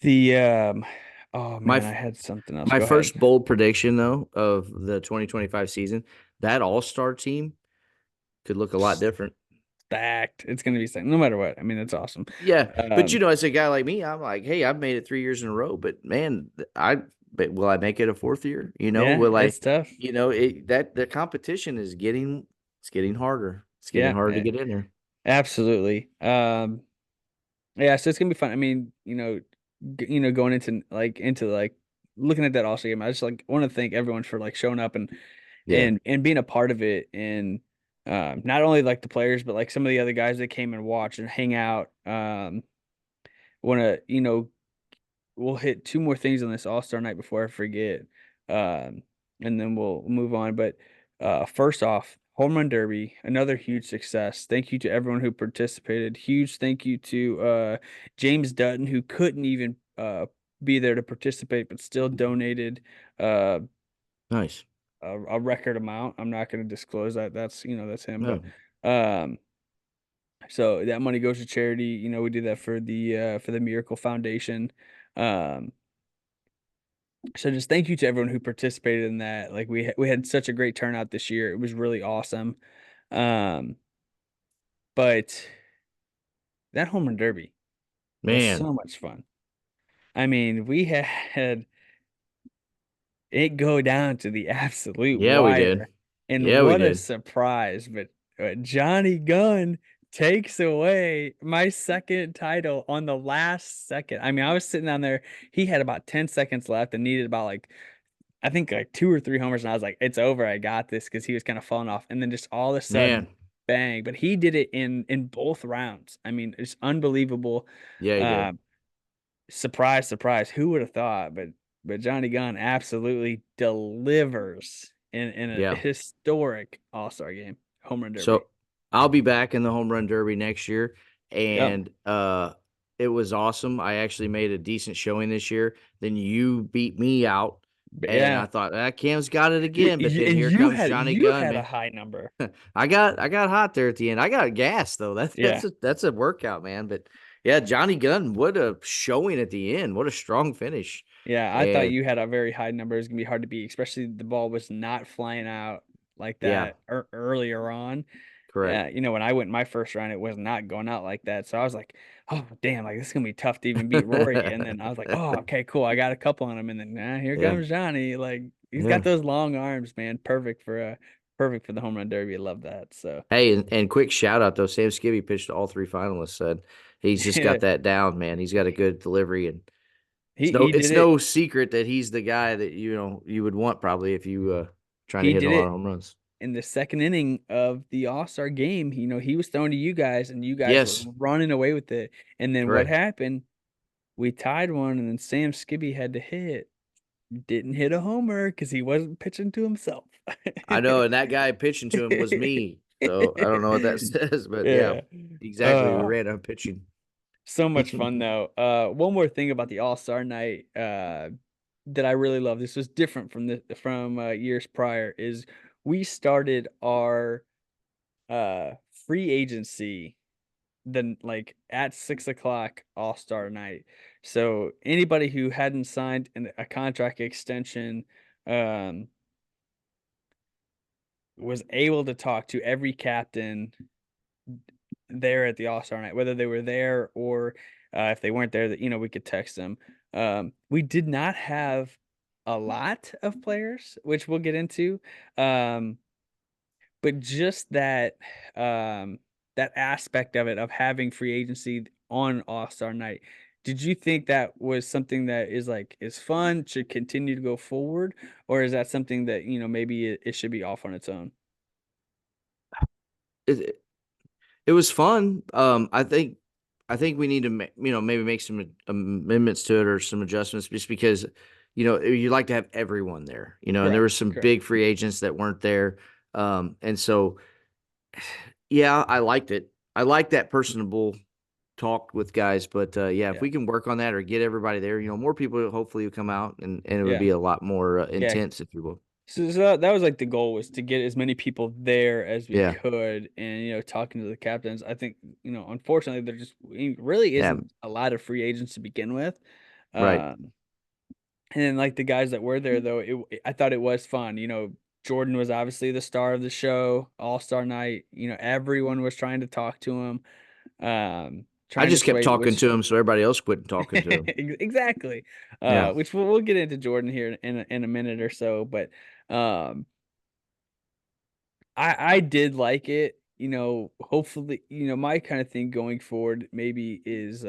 the oh My man, I had something else. My Go ahead. first bold prediction, though, of the 2025 season, that all-star team could look a lot different. Stacked. It's gonna be stacked no matter what. I mean, it's awesome. Yeah, but Um, as a guy like me, I'm like, hey, I've made it 3 years in a row, but man, but will I make it a fourth year? yeah, Will I? it's tough. That the competition is getting harder. It's getting Yeah, harder to get in there. absolutely. Yeah, so it's gonna be fun. I mean, going into like looking at that All-Star game, I just like want to thank everyone for like showing up and Yeah, being a part of it, and not only like the players, but like some of the other guys that came and watch and hang out. Want to we'll hit two more things on this All-Star night before I forget, um, and then we'll move on. But first off, Home Run Derby, another huge success. Thank you to everyone who participated. Huge thank you to James Dutton, who couldn't even be there to participate, but still donated uh, nice. a record amount. I'm not going to disclose that. That's him, but No, um, so that money goes to charity. We did that for the Miracle Foundation. Um, So just thank you to everyone who participated in that. Like we had such a great turnout this year. It was really awesome. Um, but that home run derby was man. so much fun. I mean, we had it go down to the absolute Yeah, we did. wire, and Yeah, we what a did. surprise! But Johnny Gunn takes away my second title on the last second. I mean, I was sitting down there. He had about 10 seconds left and needed about like I think like two or three homers, and I was like, "It's over. I got this," because he was kind of falling off, and then just all of a Man. sudden, bang! But he did it in both rounds. I mean, it's unbelievable. Yeah, he did. Um, Surprise, surprise. Who would have thought? But Johnny Gunn absolutely delivers in a Yeah. historic All Star game, home run derby. So I'll be back in the home run derby next year, Yep. and it was awesome. I actually made a decent showing this year. Then you beat me out, But and yeah, I thought, Cam's got it again. But then And here you comes had Johnny you Gunn, had a man. high number. I got hot there at the end. I got gas though. Yeah. That's a workout, man. But yeah, Johnny Gunn, what a showing at the end. What a strong finish. Yeah, I thought And you had a very high number. It's gonna be hard to beat, especially the ball was not flying out like yeah, that earlier on. correct. When I went my first round, it was not going out like that. So I was like, oh damn, like this is gonna be tough to even beat Rory. And then I was like, oh, okay, cool. I got a couple on him. And then here Yeah, comes Johnny. Like he's yeah. got those long arms, man. Perfect for the home run derby. I love that. So Hey, and quick shout out though, Sam Skibby pitched to all three finalists. Said he's just got that down, man. He's got a good delivery, and he did it's it. no secret that he's the guy that you would want probably if you trying to He hit a did lot of it home runs. in the second inning of the All-Star game. He was throwing to you guys, and you guys were Yes, running away with it. And then what correct. happened? We tied one, and then Sam Skibby had to hit. Didn't hit a homer because he wasn't pitching to himself. I know, and that guy pitching to him was me. So I don't know what that says, but yeah, Yeah. exactly. We Uh, ran out pitching. so much fun though. One more thing about the All-Star night that I really love. This was different from years prior. Is we started our free agency then like at 6 o'clock All-Star night. So anybody who hadn't signed a contract extension um was able to talk to every captain there at the All-Star night, whether they were there or if they weren't there, that we could text them. We did not have a lot of players, which we'll get into. Um, but just that aspect of it of having free agency on All-Star night. Did you think that was something that is fun, should continue to go forward, or is that something that, maybe it should be off on its own? It, it was fun. I think we need to, maybe make some amendments to it or some adjustments, just because, you like to have everyone there, and there Correct. were some Correct. big free agents that weren't there. And so, yeah, I liked it. I like that personable talk with guys, but yeah, if Yeah. we can work on that or get everybody there, more people hopefully will come out, and it would Yeah. be a lot more Yeah. intense, if you will. So that was like the goal, was to get as many people there as we Yeah. could, and talking to the captains. I think unfortunately there just really Yeah. isn't a lot of free agents to begin with. Right. Um, and then like the guys that were there though, I thought it was fun. Jordan was obviously the star of the show, All-Star night. Everyone was trying to talk to him, I trying to just kept sway talking which to him so everybody else quit talking to him. exactly. Yeah. Which we'll get into Jordan here in a minute or so, but um I did like it. Hopefully, my kind of thing going forward maybe is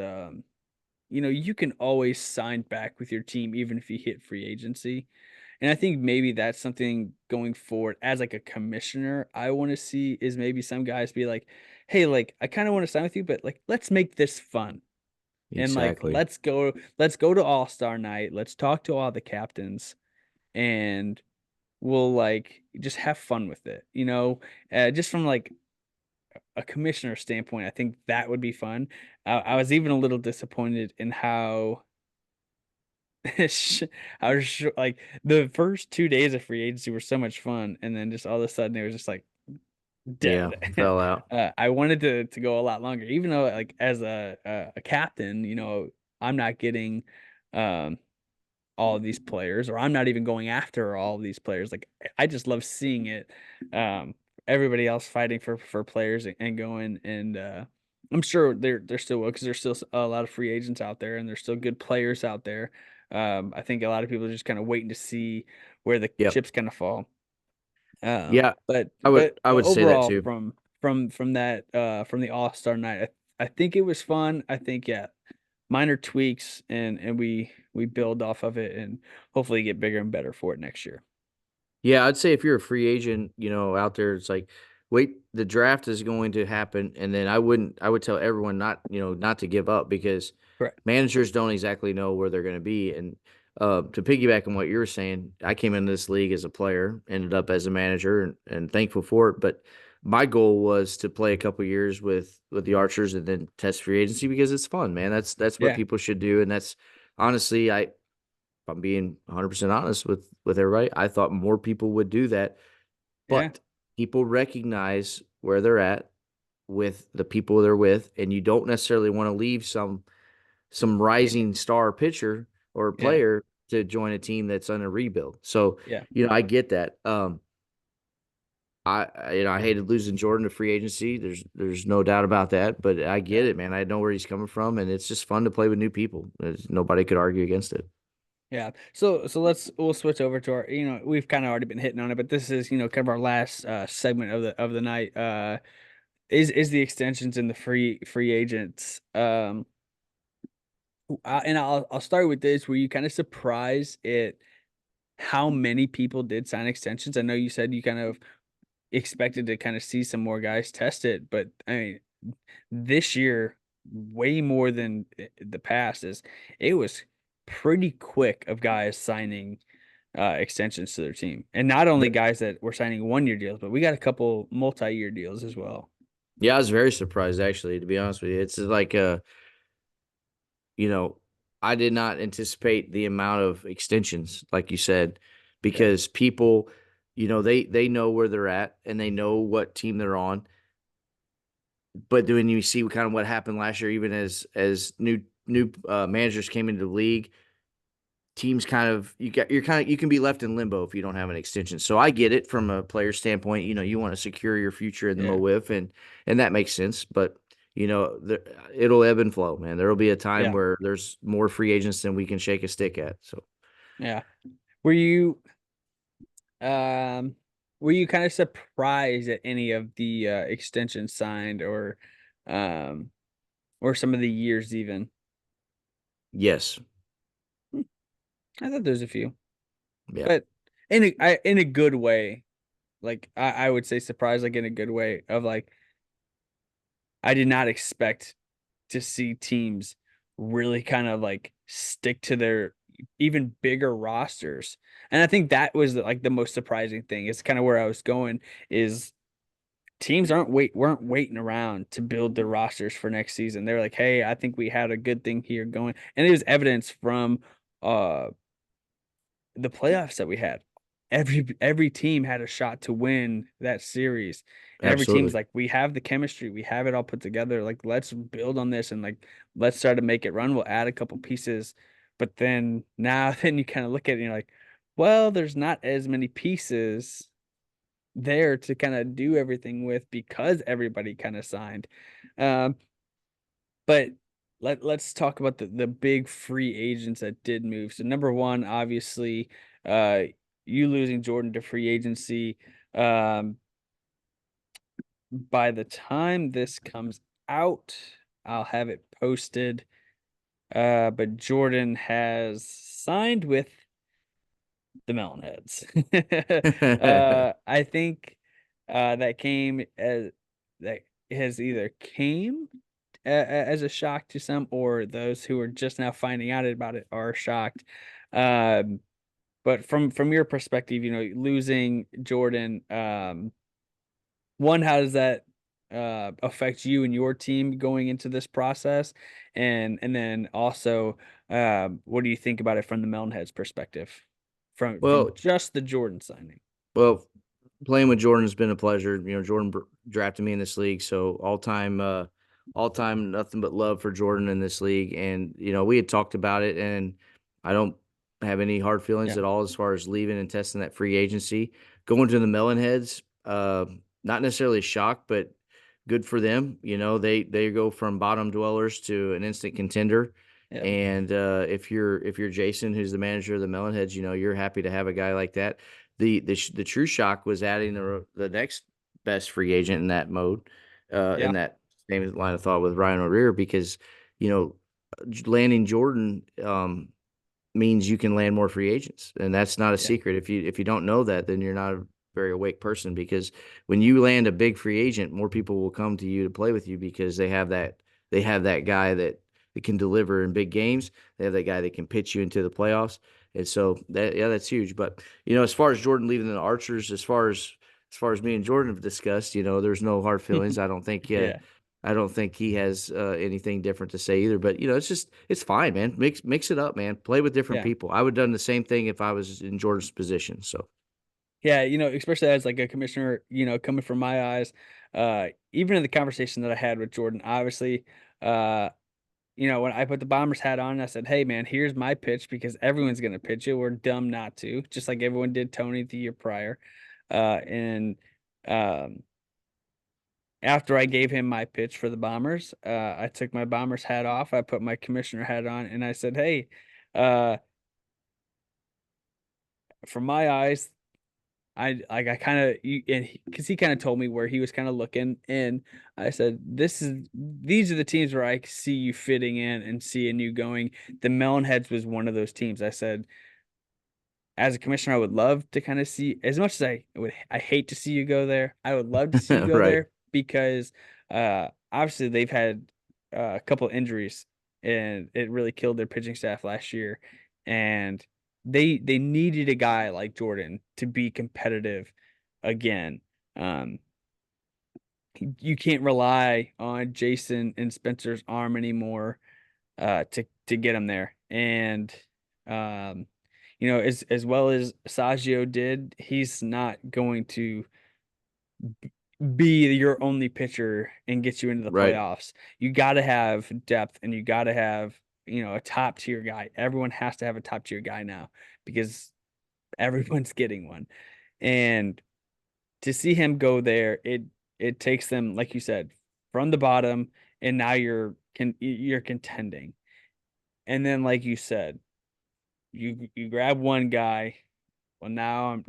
you can always sign back with your team even if you hit free agency. And I think maybe that's something going forward as like a commissioner I want to see, is maybe some guys be like, "Hey, like I kind of want to sign with you, but like let's make this fun." And like Exactly. let's go to All-Star night. Let's talk to all the captains, and we'll like just have fun with it. Just from like a commissioner standpoint, I think that would be fun. I was even a little disappointed in how like the first 2 days of free agency were so much fun, and then just all of a sudden it was just like Yeah. dead. Fell out. I wanted to go a lot longer, even though like as a captain, I'm not getting um all of these players, or I'm not even going after all of these players. Like I just love seeing it. Um, Everybody else fighting for players and going, and I'm sure they're still will, because there's still a lot of free agents out there and there's still good players out there. I think a lot of people are just kind of waiting to see where the Yep. chips kind of fall. Yeah. But I would but I would say that overall, too. from that from the All-Star night, I think it was fun. I think, yeah, minor tweaks, and we build off of it and hopefully get bigger and better for it next year. Yeah, I'd say if you're a free agent, out there, it's like, wait, the draft is going to happen, and then I would tell everyone not to give up, because Correct. managers don't exactly know where they're going to be. And to piggyback on what you were saying, I came into this league as a player, ended up as a manager, and thankful for it. But my goal was to play a couple years with the Archers and then test free agency, because it's fun, man. That's what Yeah. people should do, and that's honestly, if I'm being 100% honest with everybody, I thought more people would do that, Yeah. but people recognize where they're at with the people they're with, and you don't necessarily want to leave some rising star pitcher or Yeah. player to join a team that's on a rebuild. So, Yeah. I get that. I hated losing Jordan to free agency. There's no doubt about that, but I get Yeah. it, man. I know where he's coming from, and it's just fun to play with new people. Nobody could argue against it. Yeah. So we'll switch over to our, we've kind of already been hitting on it, but this is, kind of our last segment of the night. Is the extensions and the free agents. And I'll start with this. Were you kind of surprised at how many people did sign extensions? I know you said you kind of expected to kind of see some more guys test it, but I mean, this year, way more than the past, is it was pretty quick of guys signing extensions to their team. And not only guys that were signing 1 year deals, but we got a couple multi-year deals as well. Yeah, I was very surprised, actually, to be honest with you. It's like you know, I did not anticipate the amount of extensions, like you said, Yeah. because people, they know where they're at and they know what team they're on. But when you see kind of what happened last year, even as new managers came into the league, teams you can be left in limbo if you don't have an extension. So I get it from a player standpoint. You want to secure your future in the Yeah. MO WIFF, and that makes sense. But it'll ebb and flow, man. There will be a time Yeah. where there's more free agents than we can shake a stick at. So Yeah. Were you um were you kind of surprised at any of the extensions signed, um or some of the years even? yes, Hmm, I thought there's a few, yeah, but in a good way. Like I would say surprised, like in a good way of like I did not expect to see teams really kind of like stick to their even bigger rosters. And I think that was like the most surprising thing. It's kind of where I was going is teams weren't waiting around to build their rosters for next season. They're like, "Hey, I think we had a good thing here going." And it was evidence from uh the playoffs that we had. Every team had a shot to win that series. And every team's Absolutely. like, "We have the chemistry. We have it all put together. Like, let's build on this and like let's start to make it run. We'll add a couple pieces." But then now then you kind of look at it and you're like, "Well, there's not as many pieces there to kind of do everything with because everybody kind of signed." Um, but let's talk about the big free agents that did move. So number one, obviously, uh, you losing Jordan to free agency. Um, by the time this comes out, I'll have it posted. But Jordan has signed with the Melonheads. I think that came as that has either came as a shock to some, or those who are just now finding out about it are shocked. Um, but from your perspective, losing Jordan, one, how does that affect you and your team going into this process? And then also, what do you think about it from the Melonheads perspective, from Well, just the Jordan signing? well, playing with Jordan has been a pleasure. You know, Jordan drafted me in this league, so all time, nothing but love for Jordan in this league. And you know, we had talked about it, and I don't have any hard feelings Yeah, at all as far as leaving and testing that free agency. Going to the Melonheads, not necessarily a shock, but good for them. You know, they go from bottom dwellers to an instant contender. yeah, And if you're Jason, who's the manager of the Melonheads, you know you're happy to have a guy like that. The true shock was adding the next best free agent in that mode, in yeah, that same line of thought with Ryan O'Rear, because you know landing Jordan means you can land more free agents, and that's not a yeah, secret. If you don't know that, then you're not a very awake person, because when you land a big free agent, more people will come to you to play with you because they have that guy that can deliver in big games. They have that guy that can pitch you into the playoffs. And so that yeah, that's huge. But you know, as far as Jordan leaving the Archers, as far as me and Jordan have discussed, you know, there's no hard feelings. yeah, I don't think he has anything different to say either. But you know, it's fine, man. Mix it up, man. Play with different yeah. people. I would have done the same thing if I was in Jordan's position. So Yeah, especially as like a commissioner, coming from my eyes, even in the conversation that I had with Jordan, obviously, uh, when I put the Bombers hat on, I said, "Hey, man, here's my pitch because everyone's gonna pitch it. We're dumb not to, just like everyone did Tony the year prior." And um, after I gave him my pitch for the Bombers, I took my Bombers hat off. I put my commissioner hat on, and I said, "Hey, uh, from my eyes, I kind of and because he kind of told me where he was kind of looking, and I said, these are the teams where I see you fitting in and seeing you going." The Melonheads was one of those teams. I said, as a commissioner, I would love to kind of see, as much as I hate to see you go there. I would love to see you go right, there because obviously they've had a couple injuries and it really killed their pitching staff last year. And they needed a guy like Jordan to be competitive again. Um, you can't rely on Jason and Spencer's arm anymore to get him there. And um, as well as Saggio did, he's not going to be your only pitcher and get you into the right. playoffs. You got to have depth and you got to have, a top tier guy. Everyone has to have a top tier guy now because everyone's getting one. And to see him go there, it takes them, like you said, from the bottom, and now you're contending. And then, like you said, you grab one guy. Well, now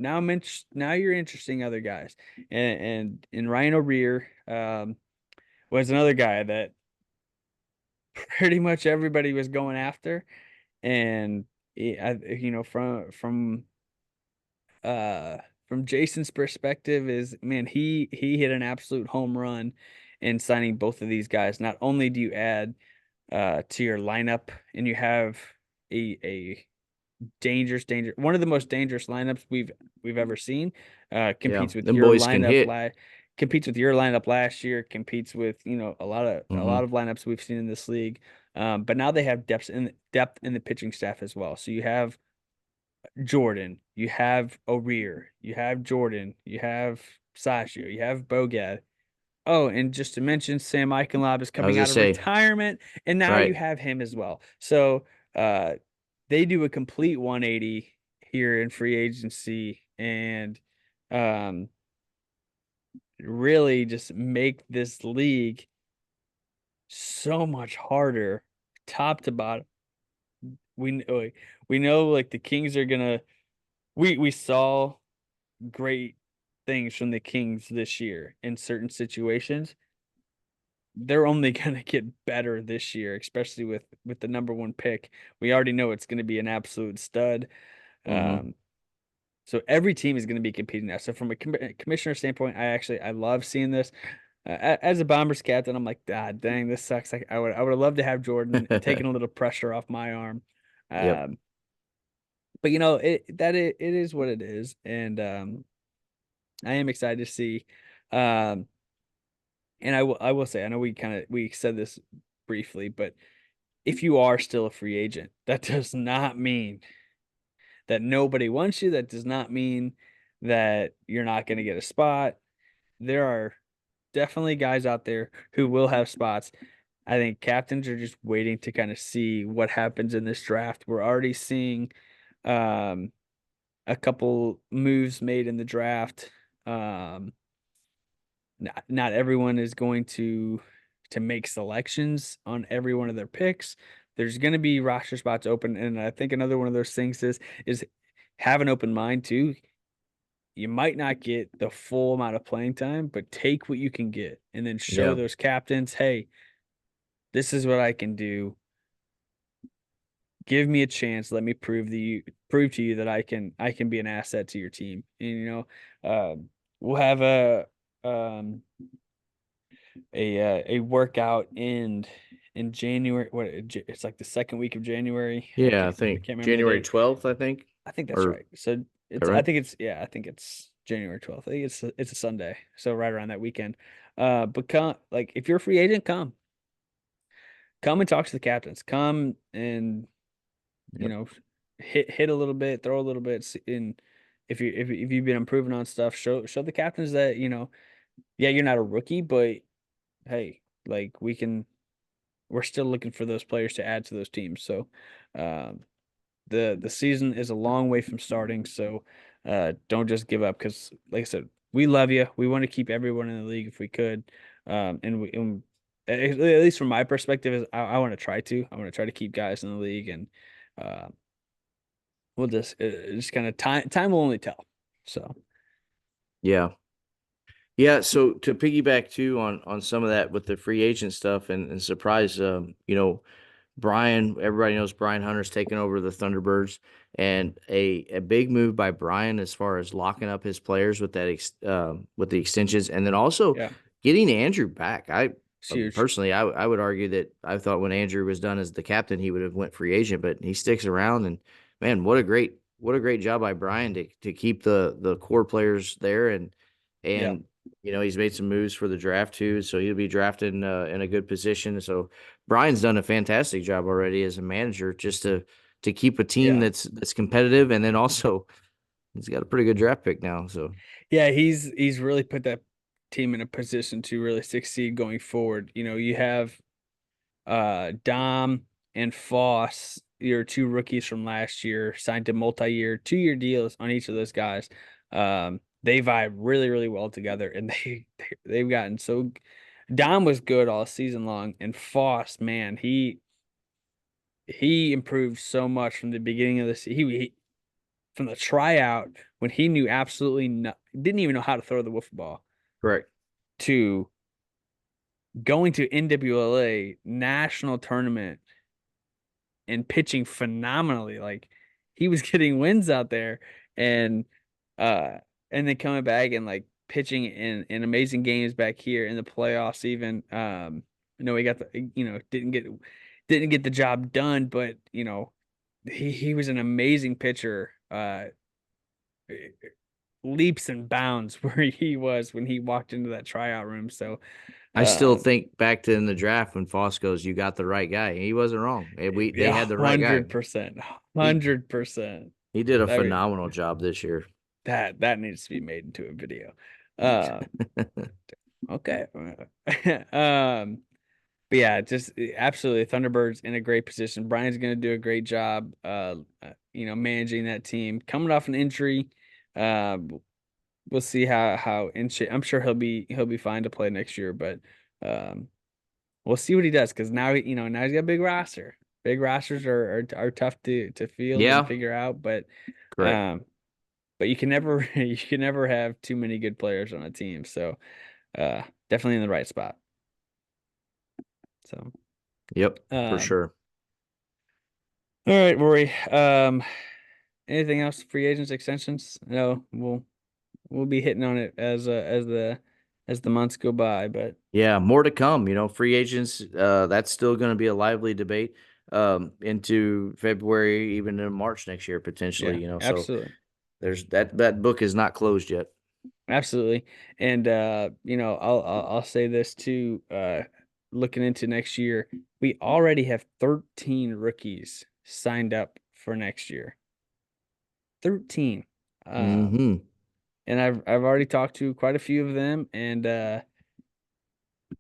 you're interesting other guys, and Ryan O'Rear was another guy that pretty much everybody was going after, and uh from Jason's perspective is, man, he hit an absolute home run in signing both of these guys. Not only do you add to your lineup, and you have a one of the most dangerous lineups we've ever seen. Yeah, Competes with them your boys can lineup hit. competes with your lineup last year, competes with, a Hmm. lot of lineups we've seen in this league. But now they have depth in the pitching staff as well. So you have Jordan, you have O'Rear, you have Jordan, you have Sashio, you have Bogad. Oh, and just to mention, Sam Eichenlob is I was coming gonna out of say, retirement, and now you right. have him as well. So uh, they do a complete 180 here in free agency, and um, really just make this league so much harder, top to bottom. We know like the Kings are gonna. We saw great things from the Kings this year in certain situations. They're only going to get better this year, especially with the number one pick. We already know it's going to be an absolute stud. Hmm. Um, so every team is going to be competing now. So from a commissioner standpoint, I love seeing this. As a Bombers captain, I'm like, God dang, this sucks. Like I would have loved to have Jordan taking a little pressure off my arm. Yep. Um, but it is what it is, and I am excited to see. Um, and I will say, I know we said this briefly, but if you are still a free agent, that does not mean that nobody wants you. That does not mean that you're not going to get a spot. There are definitely guys out there who will have spots. I think captains are just waiting to kind of see what happens in this draft. We're already seeing um, a couple moves made in the draft. Um, not everyone is going to make selections on every one of their picks. There's going to be roster spots open, and I think another one of those things is have an open mind too. You might not get the full amount of playing time, but take what you can get, and then show Yeah. those captains, hey, this is what I can do. Give me a chance. Let me prove to you that I can be an asset to your team. And we'll have um a workout in January. It's like the second week of January. Yeah, I I think can't remember the January date. 12th, I think. I think that's Or is right. So that it's I right? think it's yeah, I think it's January 12th. I think it's a Sunday. So right around that weekend. But come like if you're a free agent, come and talk to the captains. Come and you Yep. know hit a little bit, throw a little bit in if you've been improving on stuff, show the captains that, yeah, you're not a rookie, but hey, like we're still looking for those players to add to those teams. So um, the season is a long way from starting. So don't just give up because, like I said, we love you. We want to keep everyone in the league if we could. And at least from my perspective, is I want to try to. I want to try to keep guys in the league, and uh, we'll just kind of time will only tell. So Yeah. Yeah, so to piggyback too on some of that with the free agent stuff and surprise, Brian, everybody knows Brian Hunter's taken over the Thunderbirds, and a big move by Brian as far as locking up his players with with the extensions, and then also yeah, getting Andrew back. I it's huge. personally, I would argue that I thought when Andrew was done as the captain, he would have went free agent, but he sticks around, and man, what a great job by Brian to keep the core players there, Yeah, and he's made some moves for the draft too, so he'll be drafted in a good position. So Brian's done a fantastic job already as a manager, just to keep a team yeah. that's competitive, and then also he's got a pretty good draft pick now. So Yeah, he's really put that team in a position to really succeed going forward. You have Dom and Foss, your two rookies from last year, signed to multi-year, 2-year deals on each of those guys. They vibe really, really well together, and they've gotten so. Dom was good all season long, and Foss, man, he improved so much from the beginning of the season. From the tryout when he knew absolutely no, didn't even know how to throw the wiffle ball correct, to going to NWLA national tournament and pitching phenomenally. Like he was getting wins out there and uh and then coming back and like pitching in amazing games back here in the playoffs even. We got the didn't get didn't get the job done, but he was an amazing pitcher. Leaps and bounds where he was when he walked into that tryout room. So, I still uh, think back to in the draft when Foss goes, "You got the right guy." He wasn't wrong. They yeah, had the right guy. 100%, He 100%. he did a I mean, phenomenal job this year. that needs to be made into a video. Uh, okay. But yeah, just absolutely Thunderbirds in a great position. Brian's going to do a great job, managing that team. Coming off an injury, uh, we'll see how in shape. I'm sure he'll be fine to play next year, but um, we'll see what he does because now he's got a big roster. Big rosters are tough to field and Yeah, figure out, correct. um, but you can never you can never have too many good players on a team. So definitely in the right spot. So Yep, for um, sure. all right, Rory. Anything else? Free agents, extensions? No, we'll be hitting on it as the months go by. But Yeah, more to come. Free agents. That's still going to be a lively debate into February, even in March next year potentially. yeah, So absolutely. there's that book is not closed yet. Absolutely. And I'll say this too, looking into next year, we already have 13 rookies signed up for next year. 13. Um, Hmm. and I've already talked to quite a few of them, and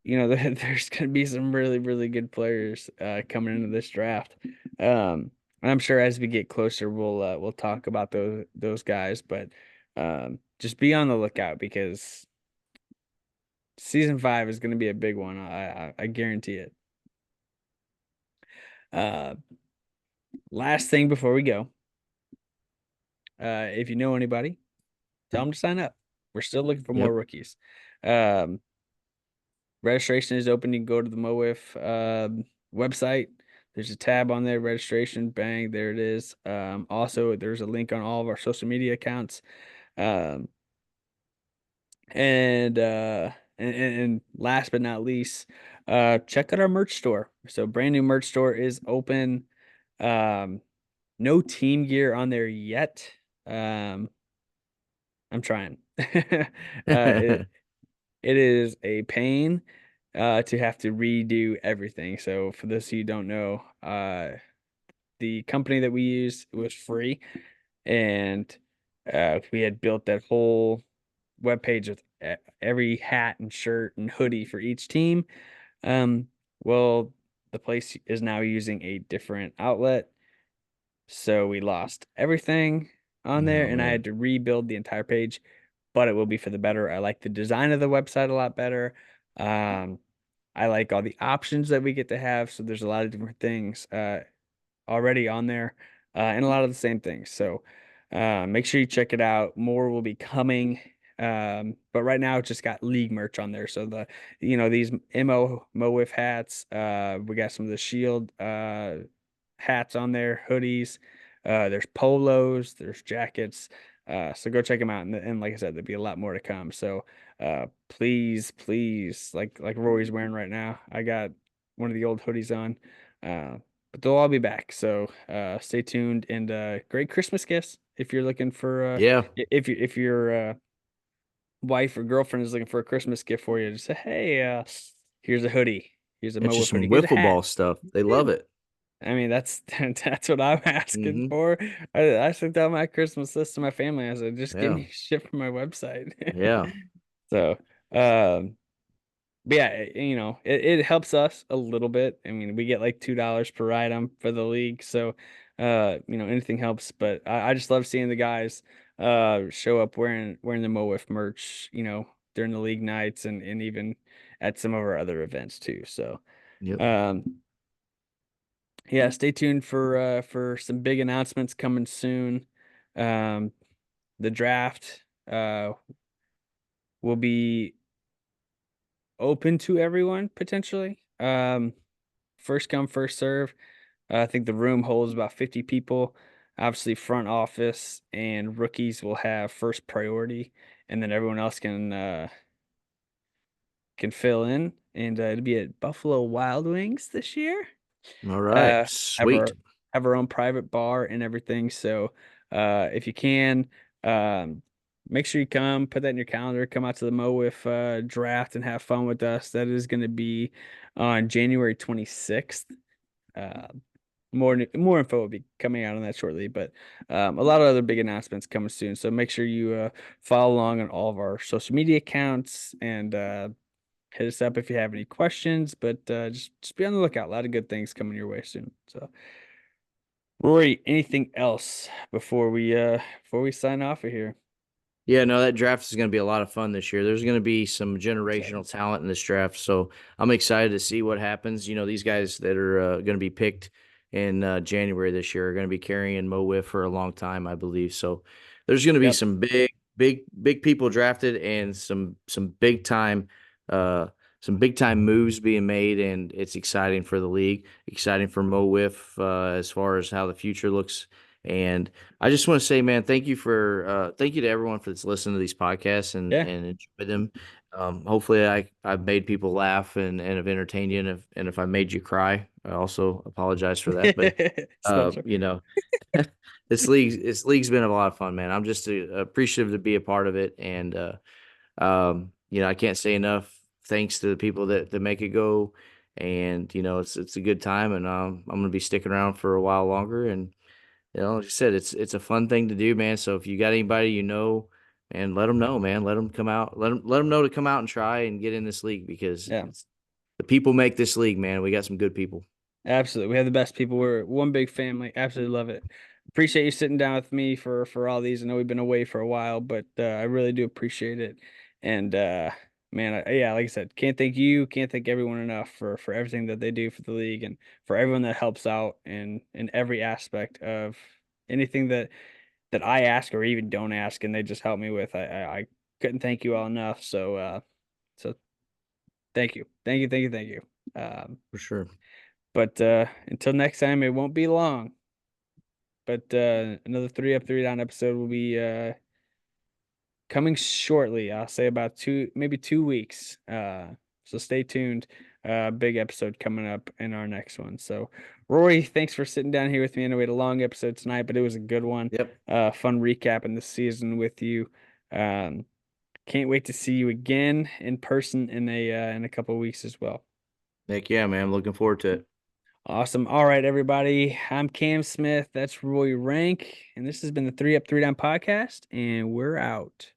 there's gonna be some really, really good players coming into this draft. And I'm sure as we get closer we'll talk about those guys, but just be on the lookout because season 5 is going to be a big one. I guarantee it. Uh, Last thing before we go, if you know anybody, tell them to sign up. We're still looking for more Yep. rookies. Um, Registration is open. You can go to the MoWiff website. There's a tab on there, registration. Bang, there it is. Also, there's a link on all of our social media accounts. Um, and last but not least, check out our merch store. So brand new merch store is open. Um, no team gear on there yet. Um, I'm trying. It is a pain to have to redo everything. So for those of you who don't know, the company that we use was free, and we had built that whole web page with every hat and shirt and hoodie for each team. Um, well, the place is now using a different outlet, so we lost everything on there, Oh and I man. had to rebuild the entire page, but it will be for the better. I like the design of the website a lot better. Um, I like all the options that we get to have, so there's a lot of different things already on there, and a lot of the same things. So make sure you check it out. More will be coming. But right now it's just got league merch on there. So these MO WIFF hats. We got some of the Shield hats on there, hoodies. There's polos, there's jackets. So go check them out. And like I said, there'll be a lot more to come. So please, please, like Rory's wearing right now. I got one of the old hoodies on. But they'll all be back. So stay tuned and great Christmas gifts if you're looking for Yeah. if your wife or girlfriend is looking for a Christmas gift for you, just say, hey, here's a hoodie, here's a Get you MoWiff hoodie, some here's a wiffle ball hat. stuff. They Yeah. love it. I mean, that's that's what I'm asking Hmm. for. I sent out my Christmas list to my family. I said, just give Yeah. me shit from my website. Yeah. So, um, but yeah, it helps us a little bit. I mean, we get like $2 per item for the league, so anything helps. But I just love seeing the guys show up wearing the MoWiff merch, during the league nights and even at some of our other events too. So Yep. um yeah, stay tuned for some big announcements coming soon. Um the draft will be open to everyone potentially. First come, first serve. I think the room holds about 50 people. Obviously, front office and rookies will have first priority, and then everyone else can fill in. And it'll be at Buffalo Wild Wings this year. All right. uh, have Sweet. our have our own private bar and everything. So if you can, um, make sure you come, put that in your calendar, come out to the Mo Wiff draft and have fun with us. That is going to be on January 26th. Uh, more info will be coming out on that shortly, but a lot of other big announcements coming soon. So make sure you follow along on all of our social media accounts and hit us up if you have any questions. But just be on the lookout. A lot of good things coming your way soon. So Rory, anything else before we sign off of here? Yeah, no, that draft is going to be a lot of fun this year. There's going to be some Excited. generational talent in this draft, so I'm excited to see what happens. You know, these guys that are going to be picked in January this year are going to be carrying Mo Wiff for a long time, I believe. So there's going to be Yep. some big people drafted and uh, some big time moves being made, and it's exciting for the league, exciting for Mo Wiff as far as how the future looks. And I just want to say, man, thank you to everyone for that's listening to these podcasts Yeah. and enjoy them. Hopefully I've made people laugh and have entertained you, and if I made you cry, I also apologize for that. But Sponsor. you know, this league's been a lot of fun, man. I'm just appreciative to be a part of it, and you know, I can't say enough thanks to the people that make it go. And you know, it's a good time, and I'm gonna be sticking around for a while longer. And you know, like I said, it's a fun thing to do, man. So if you got anybody you know, and let them know, man. Let them come out. Let them know to come out and try and get in this league because Yeah. it's the people make this league, man. We got some good people. Absolutely. We have the best people. We're one big family. Absolutely love it. Appreciate you sitting down with me for all these. I know we've been away for a while, but I really do appreciate it. And man, yeah, like I said, can't thank you, can't thank everyone enough for everything that they do for the league and for everyone that helps out in every aspect of anything that I ask or even don't ask and they just help me with. I couldn't thank you all enough. So thank you. Thank you, thank you, thank you. For sure. But until next time, it won't be long. But another three up, three down episode will be coming shortly. I'll say about maybe 2 weeks. So stay tuned. Big episode coming up in our next one. So, Rory, thanks for sitting down here with me. I know we had a long episode tonight, but it was a good one. Yep. Fun recapping the season with you. Um, can't wait to see you again in person in a couple of weeks as well. Heck yeah, man. I'm looking forward to it. Awesome. All right, everybody. I'm Cam Smith. That's Roy Rank. And this has been the Three Up, Three Down podcast. And we're out.